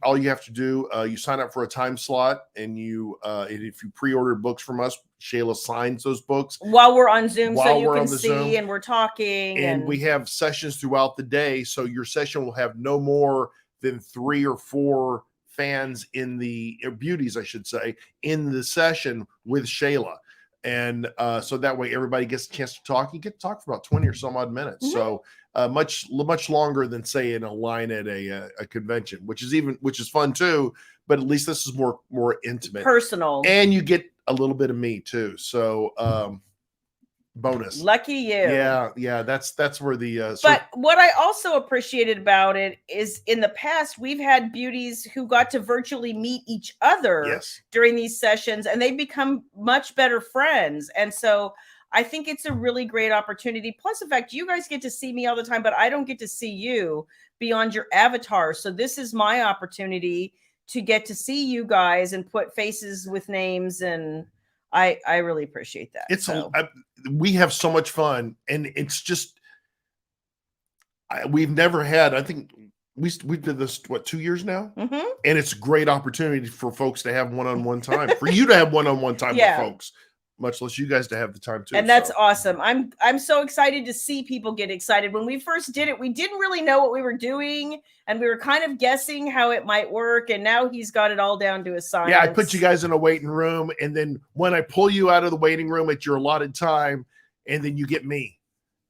all you have to do, you sign up for a time slot, and if you pre-ordered books from us, Shayla signs those books while we're on Zoom, so you can see Zoom, and we're talking. And we have sessions throughout the day, so your session will have no more than 3 or 4 fans beauties, I should say, in the session with Shayla. And so that way everybody gets a chance to talk. You get to talk for about 20 or some odd minutes. Mm-hmm. So much longer than say in a line at a convention, which is fun too, but at least this is more intimate, personal, and you get a little bit of me too. So bonus. Lucky you. Yeah. That's where the but what I also appreciated about it is in the past we've had beauties who got to virtually meet each other during these sessions, and they become much better friends. And so I think it's a really great opportunity. Plus the fact you guys get to see me all the time, but I don't get to see you beyond your avatar. So this is my opportunity to get to see you guys and put faces with names, and I really appreciate that. We have so much fun, and it's just we've never had. I think we did this 2 years now, and it's a great opportunity for folks to have one-on-one time, for you to have one-on-one time with folks, much less you guys to have the time too. And that's awesome. I'm so excited to see people get excited. When we first did it, we didn't really know what we were doing, and we were kind of guessing how it might work. And now he's got it all down to a science. Yeah, I put you guys in a waiting room, and then when I pull you out of the waiting room at your allotted time, and then you get me,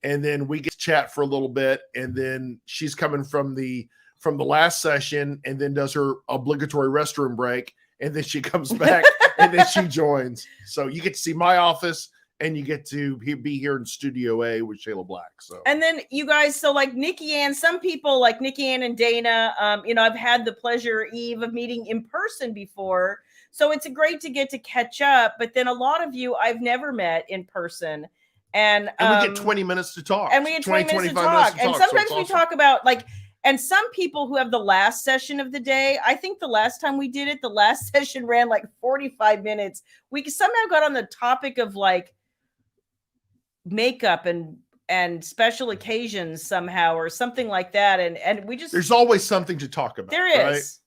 and then we get to chat for a little bit, and then she's coming from the last session, and then does her obligatory restroom break, and then she comes back. And then she joins. So you get to see my office, and you get to be here in Studio A with Shayla Black. So, and then you guys, so like Nikki Ann, some people like Nikki Ann and Dana, I've had the pleasure, Eve, of meeting in person before. So it's great to get to catch up. But then a lot of you I've never met in person. And we get 20 minutes to talk. And we get 20 minutes to talk. And sometimes we talk about and some people who have the last session of the day, I think the last time we did it, the last session ran like 45 minutes. We somehow got on the topic of like makeup and special occasions somehow, or something like that. And we just, there's always something to talk about. There is.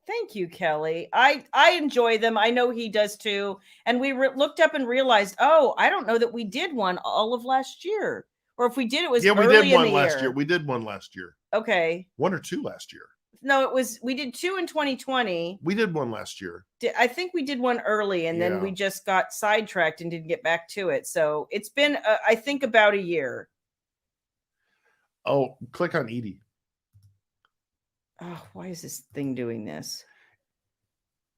Right? Thank you, Kelly. I enjoy them. I know he does too. And we looked up and realized, I don't know that we did one all of last year. Or if we did, it was we did one last year. We did one last year. Okay. 1 or 2 last year. No, we did 2 in 2020. We did one last year. I think we did one early, and then we just got sidetracked and didn't get back to it. So it's been, I think, about a year. Oh, click on Edie. Oh, why is this thing doing this?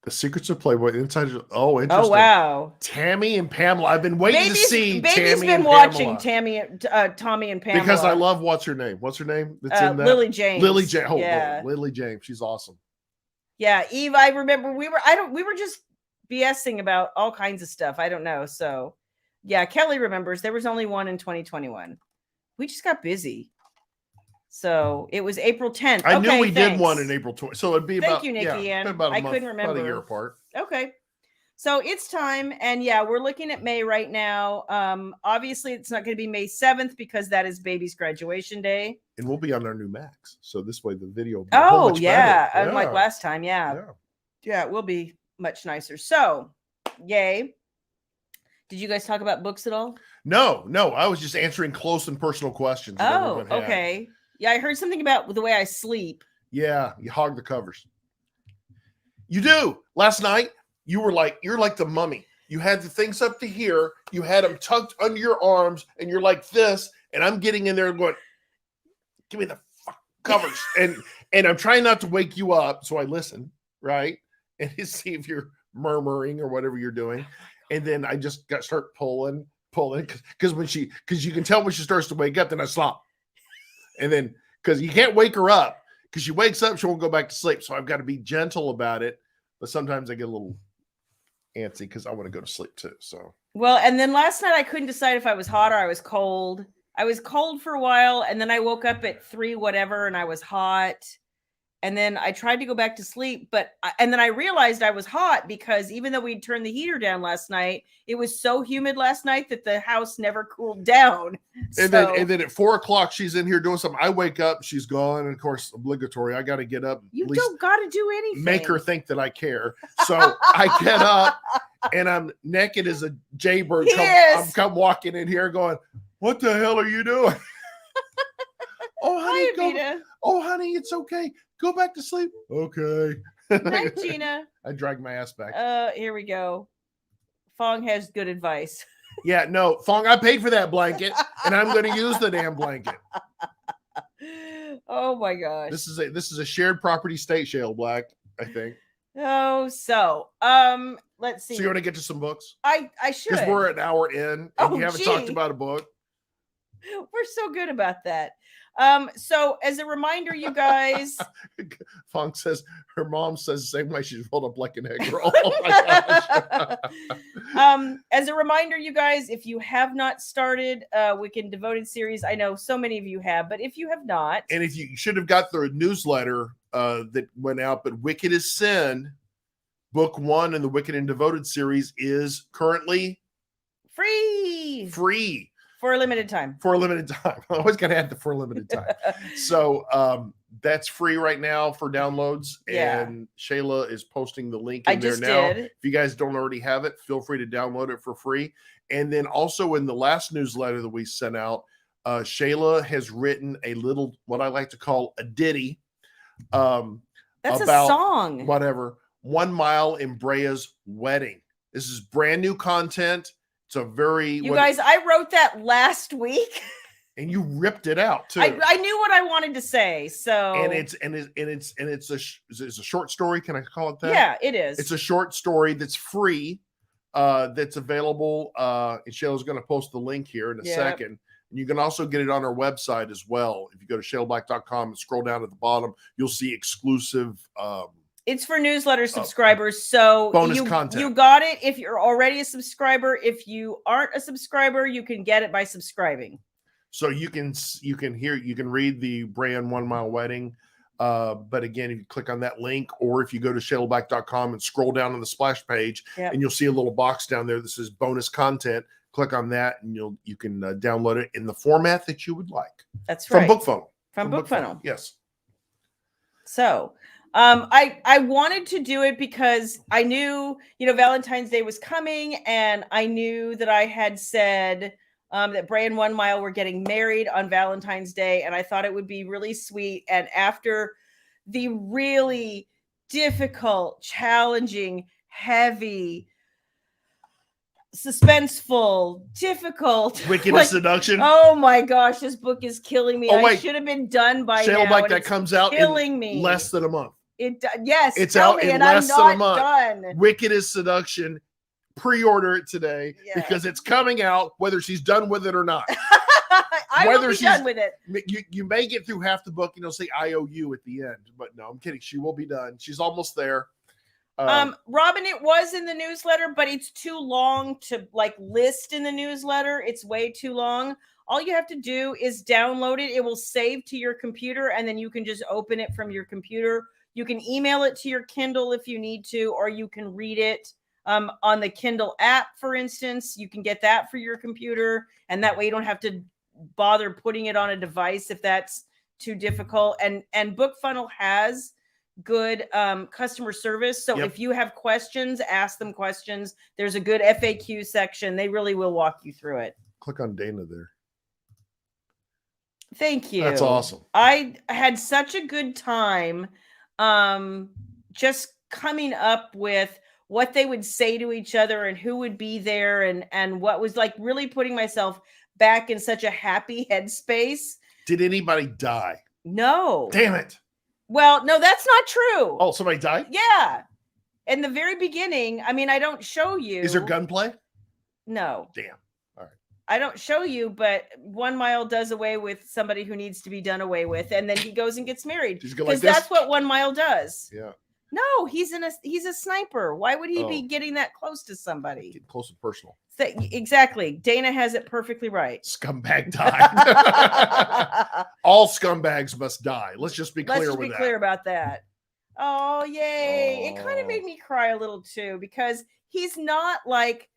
The Secrets of Playboy. Inside. Oh, Oh interesting. wow. Tammy and Pamela. I've been waiting to see Baby's Tammy been and watching Pamela. Tommy and Pamela Because I love what's her name? What's her name? That's in that. Lily James. Lily James. Oh, yeah. Lily James. She's awesome. Yeah, Eve. I remember we were just BSing about all kinds of stuff. I don't know. So, yeah, Kelly remembers there was only one in 2021. We just got busy. So it was April 10th. I knew we did one in April 20. So it'd be about. Thank you, Nikki. Yeah, Ann. about a I month, couldn't remember. about a year apart. Okay. So it's time. And yeah, we're looking at May right now. Obviously, it's not going to be May 7th because that is baby's graduation day. And we'll be on our new Macs. So this way the video will be a whole much better. Unlike last time. Yeah, it will be much nicer. So, yay. Did you guys talk about books at all? No. I was just answering close and personal questions. Oh, okay. Yeah, I heard something about the way I sleep. Yeah, you hog the covers. You do. Last night, you're like the mummy. You had the things up to here. You had them tucked under your arms, and you're like this. And I'm getting in there and going, give me the covers. and I'm trying not to wake you up. So I listen, right? And to see if you're murmuring or whatever you're doing. And then I just start pulling because you can tell when she starts to wake up, then I stop. And then because you can't wake her up because she wakes up, she won't go back to sleep. So I've got to be gentle about it. But sometimes I get a little antsy because I want to go to sleep too. So well, and then last night I couldn't decide if I was hot or I was cold. I was cold for a while, and then I woke up at 3 whatever, and I was hot. And then I tried to go back to sleep, and then I realized I was hot because even though we'd turned the heater down last night, it was so humid last night that the house never cooled down. And then at 4 o'clock, she's in here doing something. I wake up, she's gone. And of course, obligatory. I got to get up. You don't got to do anything. Make her think that I care. So I get up and I'm naked as a jaybird. I'm come walking in here going, what the hell are you doing? Oh, honey, it's okay. Go back to sleep. Okay. Hi, Gina. I dragged my ass back. Here we go. Fong has good advice. Yeah, no, Fong, I paid for that blanket, and I'm going to use the damn blanket. Oh my gosh. This is a shared property state, Shayla Black, I think. Oh, so let's see. So you want to get to some books? I should. Because we're an hour in, and you haven't talked about a book. We're so good about that. So as a reminder, you guys, Fong says her mom says the same way she's rolled up like an egg roll. Oh my gosh. As a reminder, you guys, if you have not started Wiccan Devoted series, I know so many of you have, but if you have not, and if you should have got the newsletter that went out, but Wicked is Sin, book 1 in the Wicked and Devoted series is currently free. For a limited time. I always got to add the for a limited time. So that's free right now for downloads. Yeah. And Shayla is posting the link in there now. If you guys don't already have it, feel free to download it for free. And then also in the last newsletter that we sent out, Shayla has written a little, what I like to call a ditty. That's about a song. Whatever. 1 Mile in Brea's wedding. This is brand new content. It's a very guys, I wrote that last week. And you ripped it out too. I knew what I wanted to say. So it's a short story. Can I call it that? Yeah, it is. It's a short story that's free, that's available. And Shayla's going to post the link here in a second. And you can also get it on our website as well. If you go to shaylablack.com and scroll down at the bottom, you'll see exclusive it's for newsletter subscribers, so bonus content. You got it if you're already a subscriber. If you aren't a subscriber, you can get it by subscribing. So you can read the brand 1 Mile Wedding. But again, if you click on that link, or if you go to shaylablack.com and scroll down on the splash page, and you'll see a little box down there that says bonus content. Click on that, and you can download it in the format that you would like. That's right. From BookFunnel. From BookFunnel. Yes. So I wanted to do it because I knew, Valentine's Day was coming, and I knew that I had said that Bray and 1 Mile were getting married on Valentine's Day, and I thought it would be really sweet. And after the really difficult, challenging, heavy, suspenseful, difficult, Wicked Seduction. Oh my gosh, this book is killing me. I should have been done by Shayla now. Black, that comes out killing me. less than a month. Yes, It's tell out me, in and I'm less than a not month. done. Wicked is Seduction. Pre-order it today because it's coming out, whether she's done with it or not. I will be done with it. You may get through half the book and you'll say IOU at the end, but no, I'm kidding. She will be done. She's almost there. Robin, it was in the newsletter, but it's too long to like list in the newsletter. It's way too long. All you have to do is download it. It will save to your computer, and then you can just open it from your computer. You can email it to your Kindle if you need to, or you can read it on the Kindle app, for instance. You can get that for your computer, and that way you don't have to bother putting it on a device if that's too difficult. And BookFunnel has good customer service. So if you have questions, ask them questions. There's a good FAQ section. They really will walk you through it. Click on Dana there. Thank you. That's awesome. I had such a good time just coming up with what they would say to each other and who would be there and what was like really putting myself back in such a happy headspace. Did anybody die? No. Damn it. Well, no, that's not true. Oh, somebody died? Yeah. In the very beginning, I mean, I don't show you. Is there gunplay? No. Damn. All right. I don't show you, but 1 Mile does away with somebody who needs to be done away with, and then he goes and gets married. Because that's what 1 Mile does. Yeah. No, he's a sniper. Why would he be getting that close to somebody? Get close and personal. Exactly. Dana has it perfectly right. Scumbag died. All scumbags must die. Let's just be clear with that. Clear about that. Oh, yay. It kind of made me cry a little too, because he's not like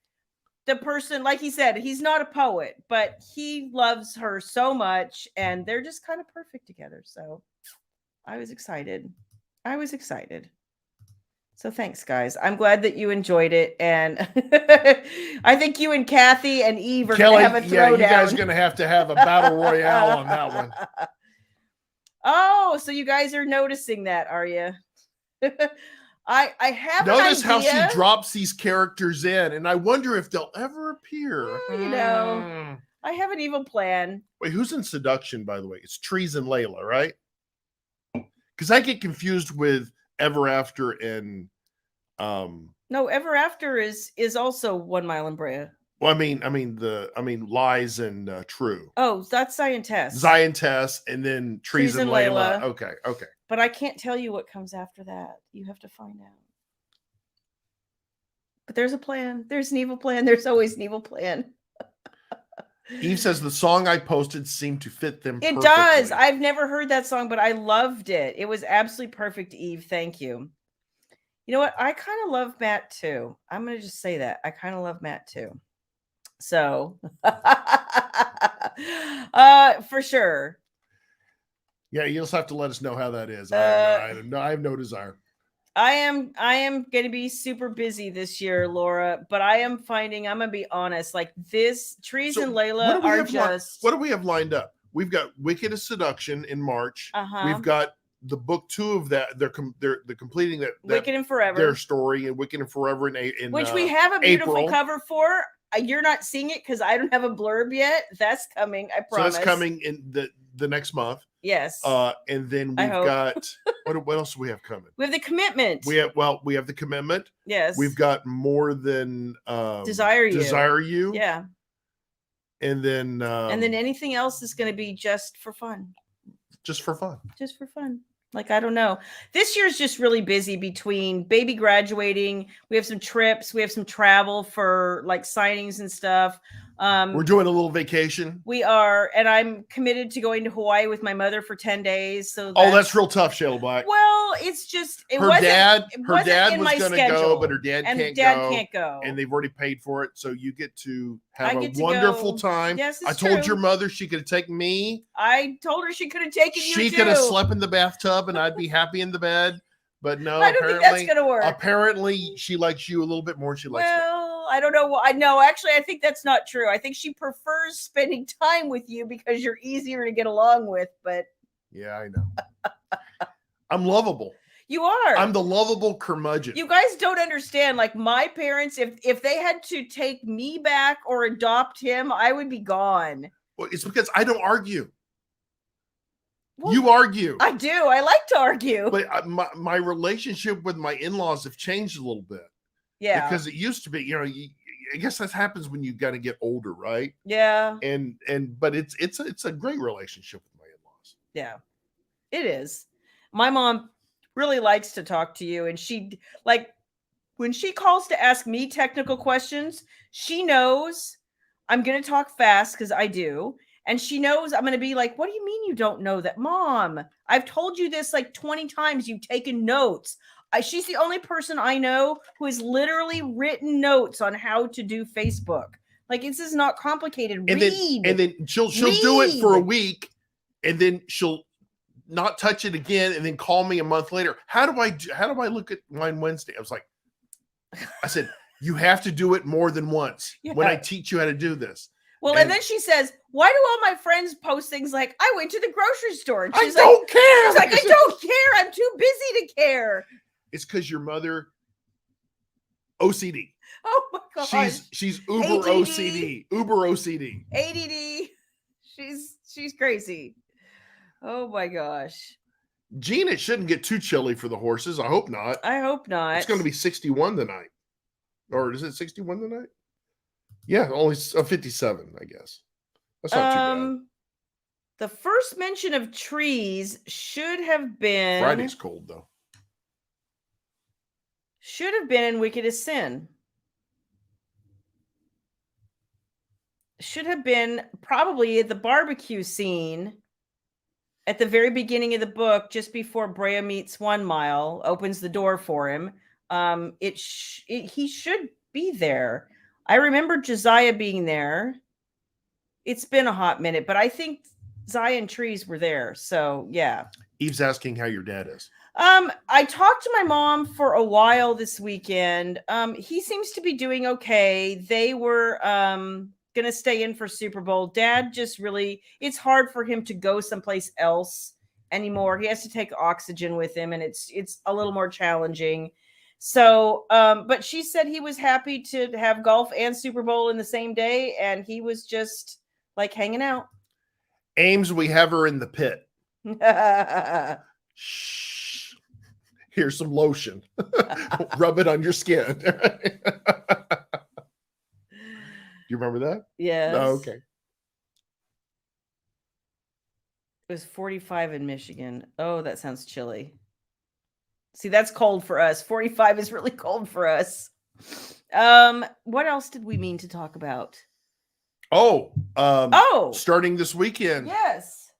the person, like he said, he's not a poet, but he loves her so much and they're just kind of perfect together. So I was excited. So thanks, guys. I'm glad that you enjoyed it. And I think you and Kathy and Eve are going to have a throwdown. Yeah, you guys are going to have a battle royale on that one. Oh, so you guys are noticing that, are you? I have notice how she drops these characters in, and I wonder if they'll ever appear. You know, I have an evil plan. Wait, who's in Seduction, by the way? It's Trees and Layla, right? Because I get confused with Ever After and no, Ever After is also 1 Mile and Brea. Well, I mean Lies and True. Oh, that's Zion-Tess. Zion-Tess, and then Trees and Layla. Okay. But I can't tell you what comes after that. You have to find out. But there's a plan. There's an evil plan. There's always an evil plan. Eve says the song I posted seemed to fit them perfectly. It does. I've never heard that song, but I loved it. It was absolutely perfect, Eve. Thank you. You know what? I kind of love Matt too. I'm going to just say that. I kind of love Matt too. So, for sure. Yeah, you'll just have to let us know how that is. I have no desire. I am going to be super busy this year, Laura, but I am finding, I'm going to be honest, like this, Trees and Layla are just... What do we have lined up? We've got Wicked as Seduction in March. We've got the book 2 of that. They're completing that Wicked and Forever. Their story, and Wicked and Forever in which we have a beautiful April. Cover for. You're not seeing it because I don't have a blurb yet. That's coming, I promise. So that's coming in the next month. Yes. And then we've got what else do we have coming? We have The Commitment. We have The Commitment. Yes. We've got More Than Desire You. Yeah. And then anything else is going to be just for fun. Just for fun. Like, I don't know. This year's just really busy between baby graduating. We have some trips. We have some travel for like signings and stuff. We're doing a little vacation. We are. And I'm committed to going to Hawaii with my mother for 10 days. So that's real tough, Shayla Black. Well, it's just, her dad was going to go, but her dad can't go. And they've already paid for it. So you get to have a wonderful time. Yes, I told your mother she could have taken me. I told her she could have taken you too. She could have slept in the bathtub and I'd be happy in the bed. But no, I don't think that's going to work. Apparently, she likes you a little bit more than she likes me. I don't know. I know. Actually, I think that's not true. I think she prefers spending time with you because you're easier to get along with. But yeah, I know. I'm lovable. You are. I'm the lovable curmudgeon. You guys don't understand. Like my parents, if they had to take me back or adopt him, I would be gone. Well, it's because I don't argue. Well, You argue. I do. I like to argue. But my relationship with my in-laws have changed a little bit. Yeah. Because it used to be, I guess that happens when you got to get older, right? Yeah. But it's a great relationship with my in-laws. Yeah. It is. My mom really likes to talk to you, and she when she calls to ask me technical questions, she knows I'm going to talk fast because I do. And she knows I'm going to be like, what do you mean you don't know that? Mom, I've told you this like 20 times. You've taken notes. She's the only person I know who has literally written notes on how to do Facebook. Like, this is not complicated. And then she'll do it for a week, and then she'll not touch it again, and then call me a month later. How do I look at Wine Wednesday? I said, you have to do it more than once when I teach you how to do this. Well, and then she says, why do all my friends post things like, I went to the grocery store? And she's I don't care. She's like, I don't care. I'm too busy to care. It's because your mother OCD. Oh my gosh. She's uber ADD. OCD. Uber OCD. ADD. She's crazy. Oh my gosh. Gene, it shouldn't get too chilly for the horses. I hope not. I hope not. It's going to be 61 tonight. Or is it 61 tonight? Yeah, only 57, I guess. That's not too bad. The first mention of trees should have been Friday's cold though. Should have been in Wickedest Sin. Should have been probably at the barbecue scene at the very beginning of the book, just before Brea meets 1 Mile, opens the door for him. He should be there. I remember Josiah being there. It's been a hot minute, but I think Zaya and Trees were there. So yeah. Eve's asking how your dad is. I talked to my mom for a while this weekend. He seems to be doing okay. They were going to stay in for Super Bowl. Dad just really, it's hard for him to go someplace else anymore. He has to take oxygen with him, and it's a little more challenging. So, but she said he was happy to have golf and Super Bowl in the same day, and he was just like hanging out. Ames, we have her in the pit. Shh. Here's some lotion. Rub it on your skin. Do you remember that? Yes. Oh, okay. It was 45 in Michigan. Oh, that sounds chilly. See, that's cold for us. 45 is really cold for us. What else did we mean to talk about? Starting this weekend. Yes.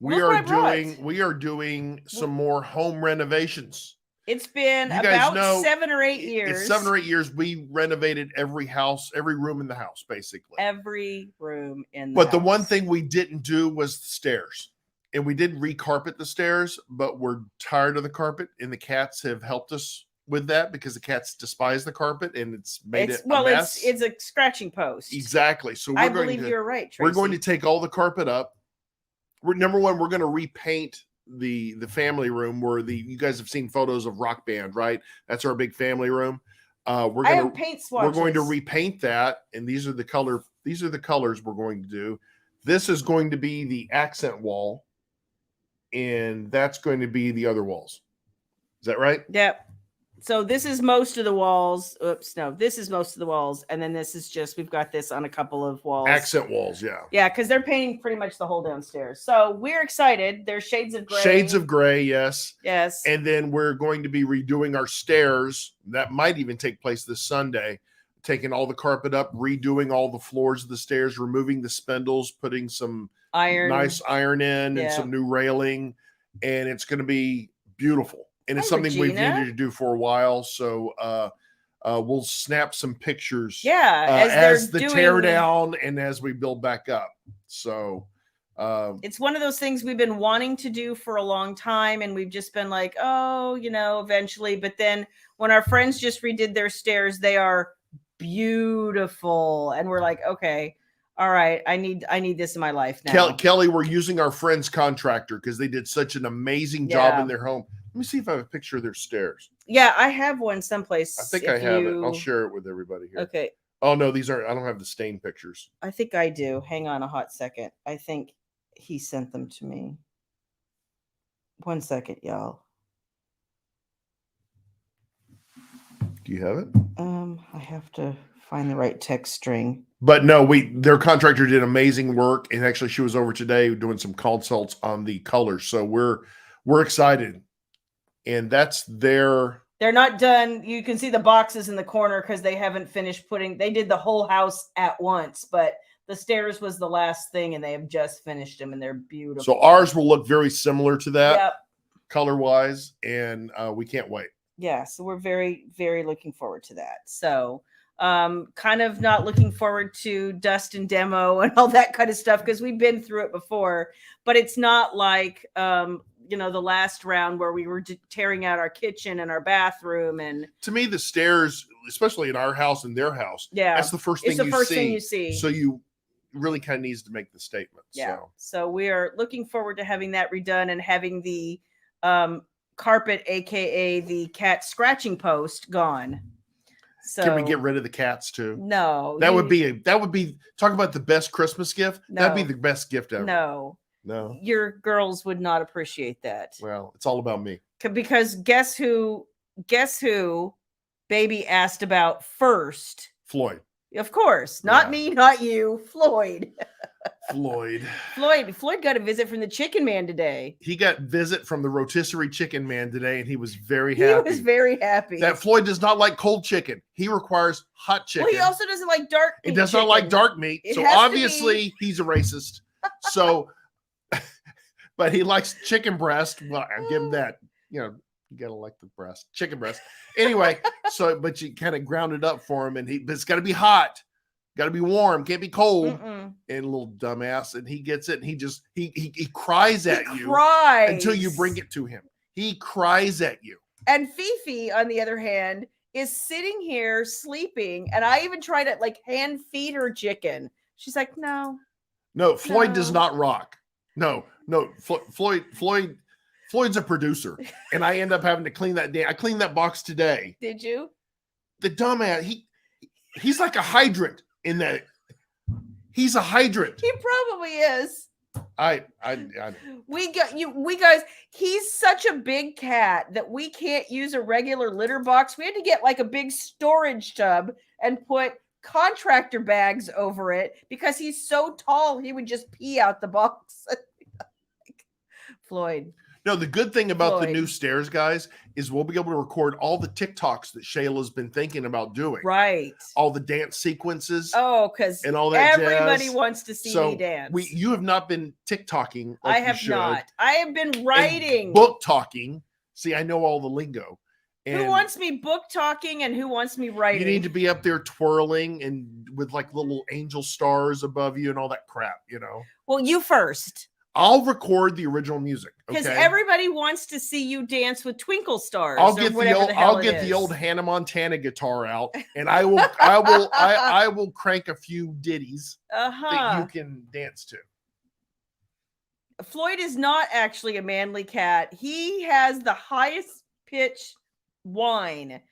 We are doing some more home renovations. It's been about 7 or 8 years. It's 7 or 8 years. We renovated every house, every room in the house, basically. Every room in the house. But the one thing we didn't do was the stairs. And we did recarpet the stairs, but we're tired of the carpet, and the cats have helped us with that because the cats despise the carpet, and it's made it a mess. It's a scratching post. Exactly. So I believe you're right, Tracy. We're going to take all the carpet up. Number one, we're going to repaint the family room where you guys have seen photos of Rock Band, right? That's our big family room. I have paint swatches. We're going to repaint that, and these are the colors we're going to do. This is going to be the accent wall, and that's going to be the other walls. Is that right? Yep. So this is most of the walls. Oops, no, this is most of the walls. And then this is just, we've got this on a couple of walls. Accent walls, yeah. Yeah, because they're painting pretty much the whole downstairs. So we're excited. There's shades of gray. Shades of gray, yes. Yes. And then we're going to be redoing our stairs. That might even take place this Sunday. Taking all the carpet up, redoing all the floors of the stairs, removing the spindles, putting some nice iron in and some new railing. And it's going to be beautiful. And it's something we've needed to do for a while. So we'll snap some pictures as the tear down and as we build back up. So it's one of those things we've been wanting to do for a long time. And we've just been like, eventually. But then when our friends just redid their stairs, they are beautiful. And we're like, okay, all right, I need this in my life now. Kelly, we're using our friend's contractor because they did such an amazing job in their home. Let me see if I have a picture of their stairs. Yeah, I have one someplace. I think I have it. I'll share it with everybody here. Okay. Oh, no, these aren't. I don't have the stain pictures. I think I do. Hang on a hot second. I think he sent them to me. 1 second, y'all. Do you have it? I have to find the right text string. But no, their contractor did amazing work, and actually, she was over today doing some consults on the colors. So we're excited, and that's their. They're not done. You can see the boxes in the corner because they haven't finished putting. They did the whole house at once, but the stairs was the last thing, and they have just finished them, and they're beautiful. So ours will look very similar to that, Yep. color wise, and we can't wait. Yeah, so we're very, very looking forward to that. So kind of not looking forward to dust and demo and all that kind of stuff because we've been through it before, but it's not like the last round where we were tearing out our kitchen and our bathroom. And to me, the stairs, especially in our house and their house, that's the first thing you see. So you really kind of needs to make the statement. Yeah. So we are looking forward to having that redone and having the carpet, aka the cat scratching post, gone. So can we get rid of the cats too? No. That would be talk about the best Christmas gift. No, that'd be the best gift ever. No. Your girls would not appreciate that. Well, it's all about me. Because guess who baby asked about first? Floyd. Of course. Not me, not you. Floyd. Floyd got a visit from the chicken man today. He got visit from the rotisserie chicken man today, and he was very happy. He was very happy. That Floyd does not like cold chicken. He requires hot chicken. Well, he also doesn't like dark meat. He does not like dark meat. So obviously he's a racist. So, but he likes chicken breast. Well, I'll give him that. You gotta like the breast, chicken breast. Anyway, but you kind of ground it up for him, but it's got to be hot. Got to be warm, can't be cold. And a little dumbass, and he gets it, and he cries at you until you bring it to him. He cries at you. And Fifi, on the other hand, is sitting here sleeping, and I even tried to hand feed her chicken. She's like, no. Floyd does not rock. No, Floyd's a producer, and I end up having to clean that day. I cleaned that box today. Did you? The dumbass, he's like a hydrant. In that he's a hydrant. He probably is. We guys, he's such a big cat that we can't use a regular litter box. We had to get a big storage tub and put contractor bags over it because he's so tall he would just pee out the box. Floyd. No, the good thing about the new stairs, guys, is we'll be able to record all the TikToks that Shayla's been thinking about doing. Right. All the dance sequences. Oh, because everybody wants to see me dance. You have not been TikToking. I have not. I have been writing. Book talking. See, I know all the lingo. And who wants me book talking and who wants me writing? You need to be up there twirling and with little angel stars above you and all that crap, Well, you first. I'll record the original music because everybody wants to see you dance with twinkle stars. I'll get the old Hannah Montana guitar out, and I will crank a few ditties that you can dance to. Floyd is not actually a manly cat. He has the highest pitch whine.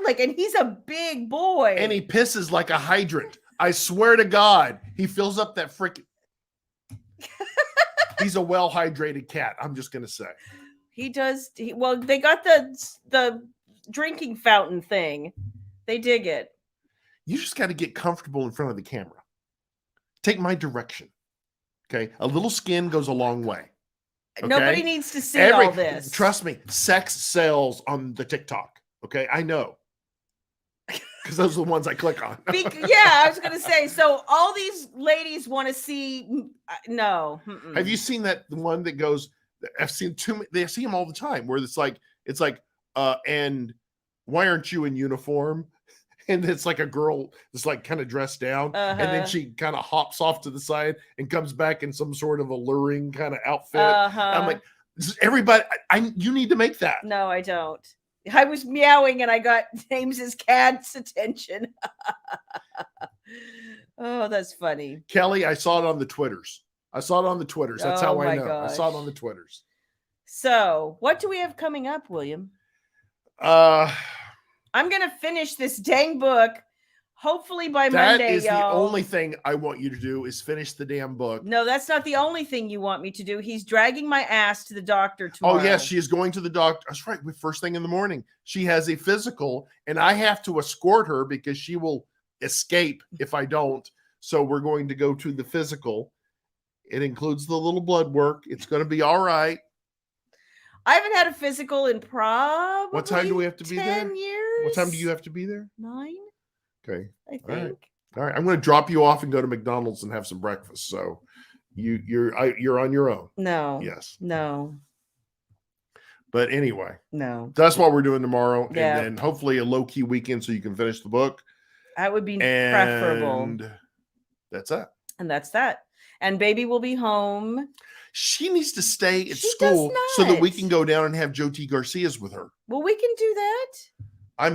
And he's a big boy. And he pisses like a hydrant. I swear to God, he fills up that freaking. He's a well-hydrated cat. I'm just gonna say. He does. They got the drinking fountain thing. They dig it. You just got to get comfortable in front of the camera. Take my direction. Okay, a little skin goes a long way. Okay? Nobody needs to see all this. Trust me, sex sells on the TikTok. Okay, I know. Because those are the ones I click on. I was going to say, so all these ladies want to see, no. Mm-mm. Have you seen the one that goes, I've seen they see them all the time, where it's like, and why aren't you in uniform? And it's like a girl that's kind of dressed down, and then she kind of hops off to the side and comes back in some sort of alluring kind of outfit. I'm like, everybody, you need to make that. No, I don't. I was meowing and I got James's cat's attention. Oh, that's funny. Kelly, I saw it on the Twitters. That's how I know. Gosh. I saw it on the Twitters. So, what do we have coming up, William? I'm going to finish this dang book. hopefully by That Monday, is the y'all. only thing I want you to do is finish the damn book. No, that's not the only thing you want me to do. He's dragging my ass to the doctor tomorrow. Oh, yes, she is going to the doctor. That's right. First thing in the morning. She has a physical, and I have to escort her because she will escape if I don't. So we're going to go to the physical. It includes the little blood work. It's going to be all right. I haven't had a physical in probably What time do we have to be 10 there? years. What time do you have to be there? 9, Okay. I think. All right. All right. I'm going to drop you off and go to McDonald's and have some breakfast. So you're on your own. No. Yes. No. But anyway, no. That's what we're doing tomorrow. Yeah. And then hopefully a low-key weekend so you can finish the book. That would be preferable. And that's it. And that's that. And baby will be home. She needs to stay at She school does so that we not. can go down and have Joe T. Garcia's with her. Well, we can do that. I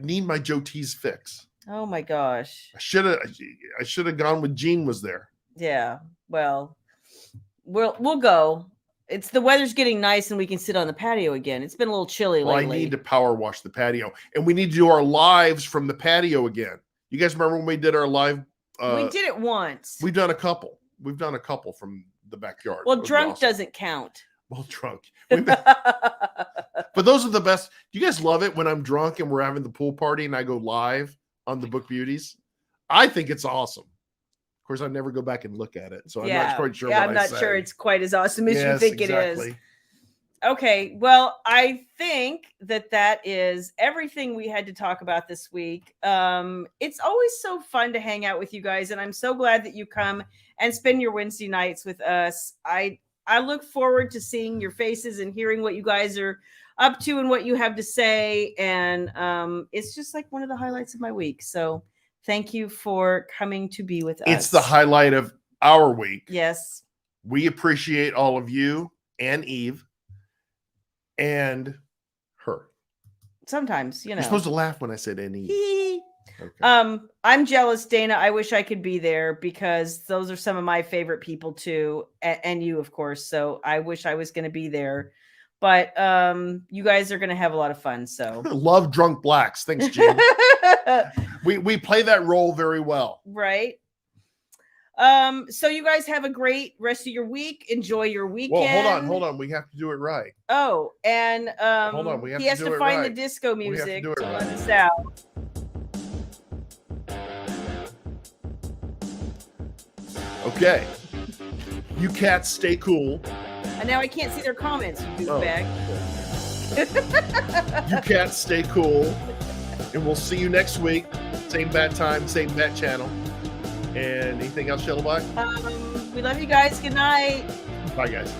need my Joe T's fix. Oh my gosh. I should have gone with Jean was there. Yeah. Well, we'll go. It's the weather's getting nice and we can sit on the patio again. It's been a little chilly Well, lately. I need to power wash the patio, and we need to do our lives from the patio again. You guys remember when we did our live? We did it once. We've done a couple. We've done a couple from the backyard. Well, drunk doesn't count. Well, drunk. But those are the best. Do you guys love it when I'm drunk and we're having the pool party and I go live on the Book Beauties? I think it's awesome. Of course, I never go back and look at it, so I'm not quite sure. Yeah, what I'm not sure it's quite as awesome as you think it is. Okay, well, I think that is everything we had to talk about this week. It's always so fun to hang out with you guys, and I'm so glad that you come and spend your Wednesday nights with us. I look forward to seeing your faces and hearing what you guys are up to and what you have to say, and it's just like one of the highlights of my week. So thank you for coming to be with us. It's the highlight of our week. Yes. We appreciate all of you and Eve and her. Sometimes, you know. You're supposed to laugh when I said and Eve. Okay. I'm jealous, Dana. I wish I could be there because those are some of my favorite people too, and you, of course. So I wish I was going to be there, but you guys are going to have a lot of fun. So love drunk blacks. Thanks, Jim. we play that role very well, right? So you guys have a great rest of your week. Enjoy your weekend. Well, hold on. We have to do it right. Oh, and hold on. We have he has to find right. the disco music to right. let us out. Okay. You cats stay cool. And now I can't see their comments, you douchebag. You cats stay cool. And we'll see you next week. Same bat time, same bat channel. And anything else, Shayla? We love you guys. Good night. Bye, guys.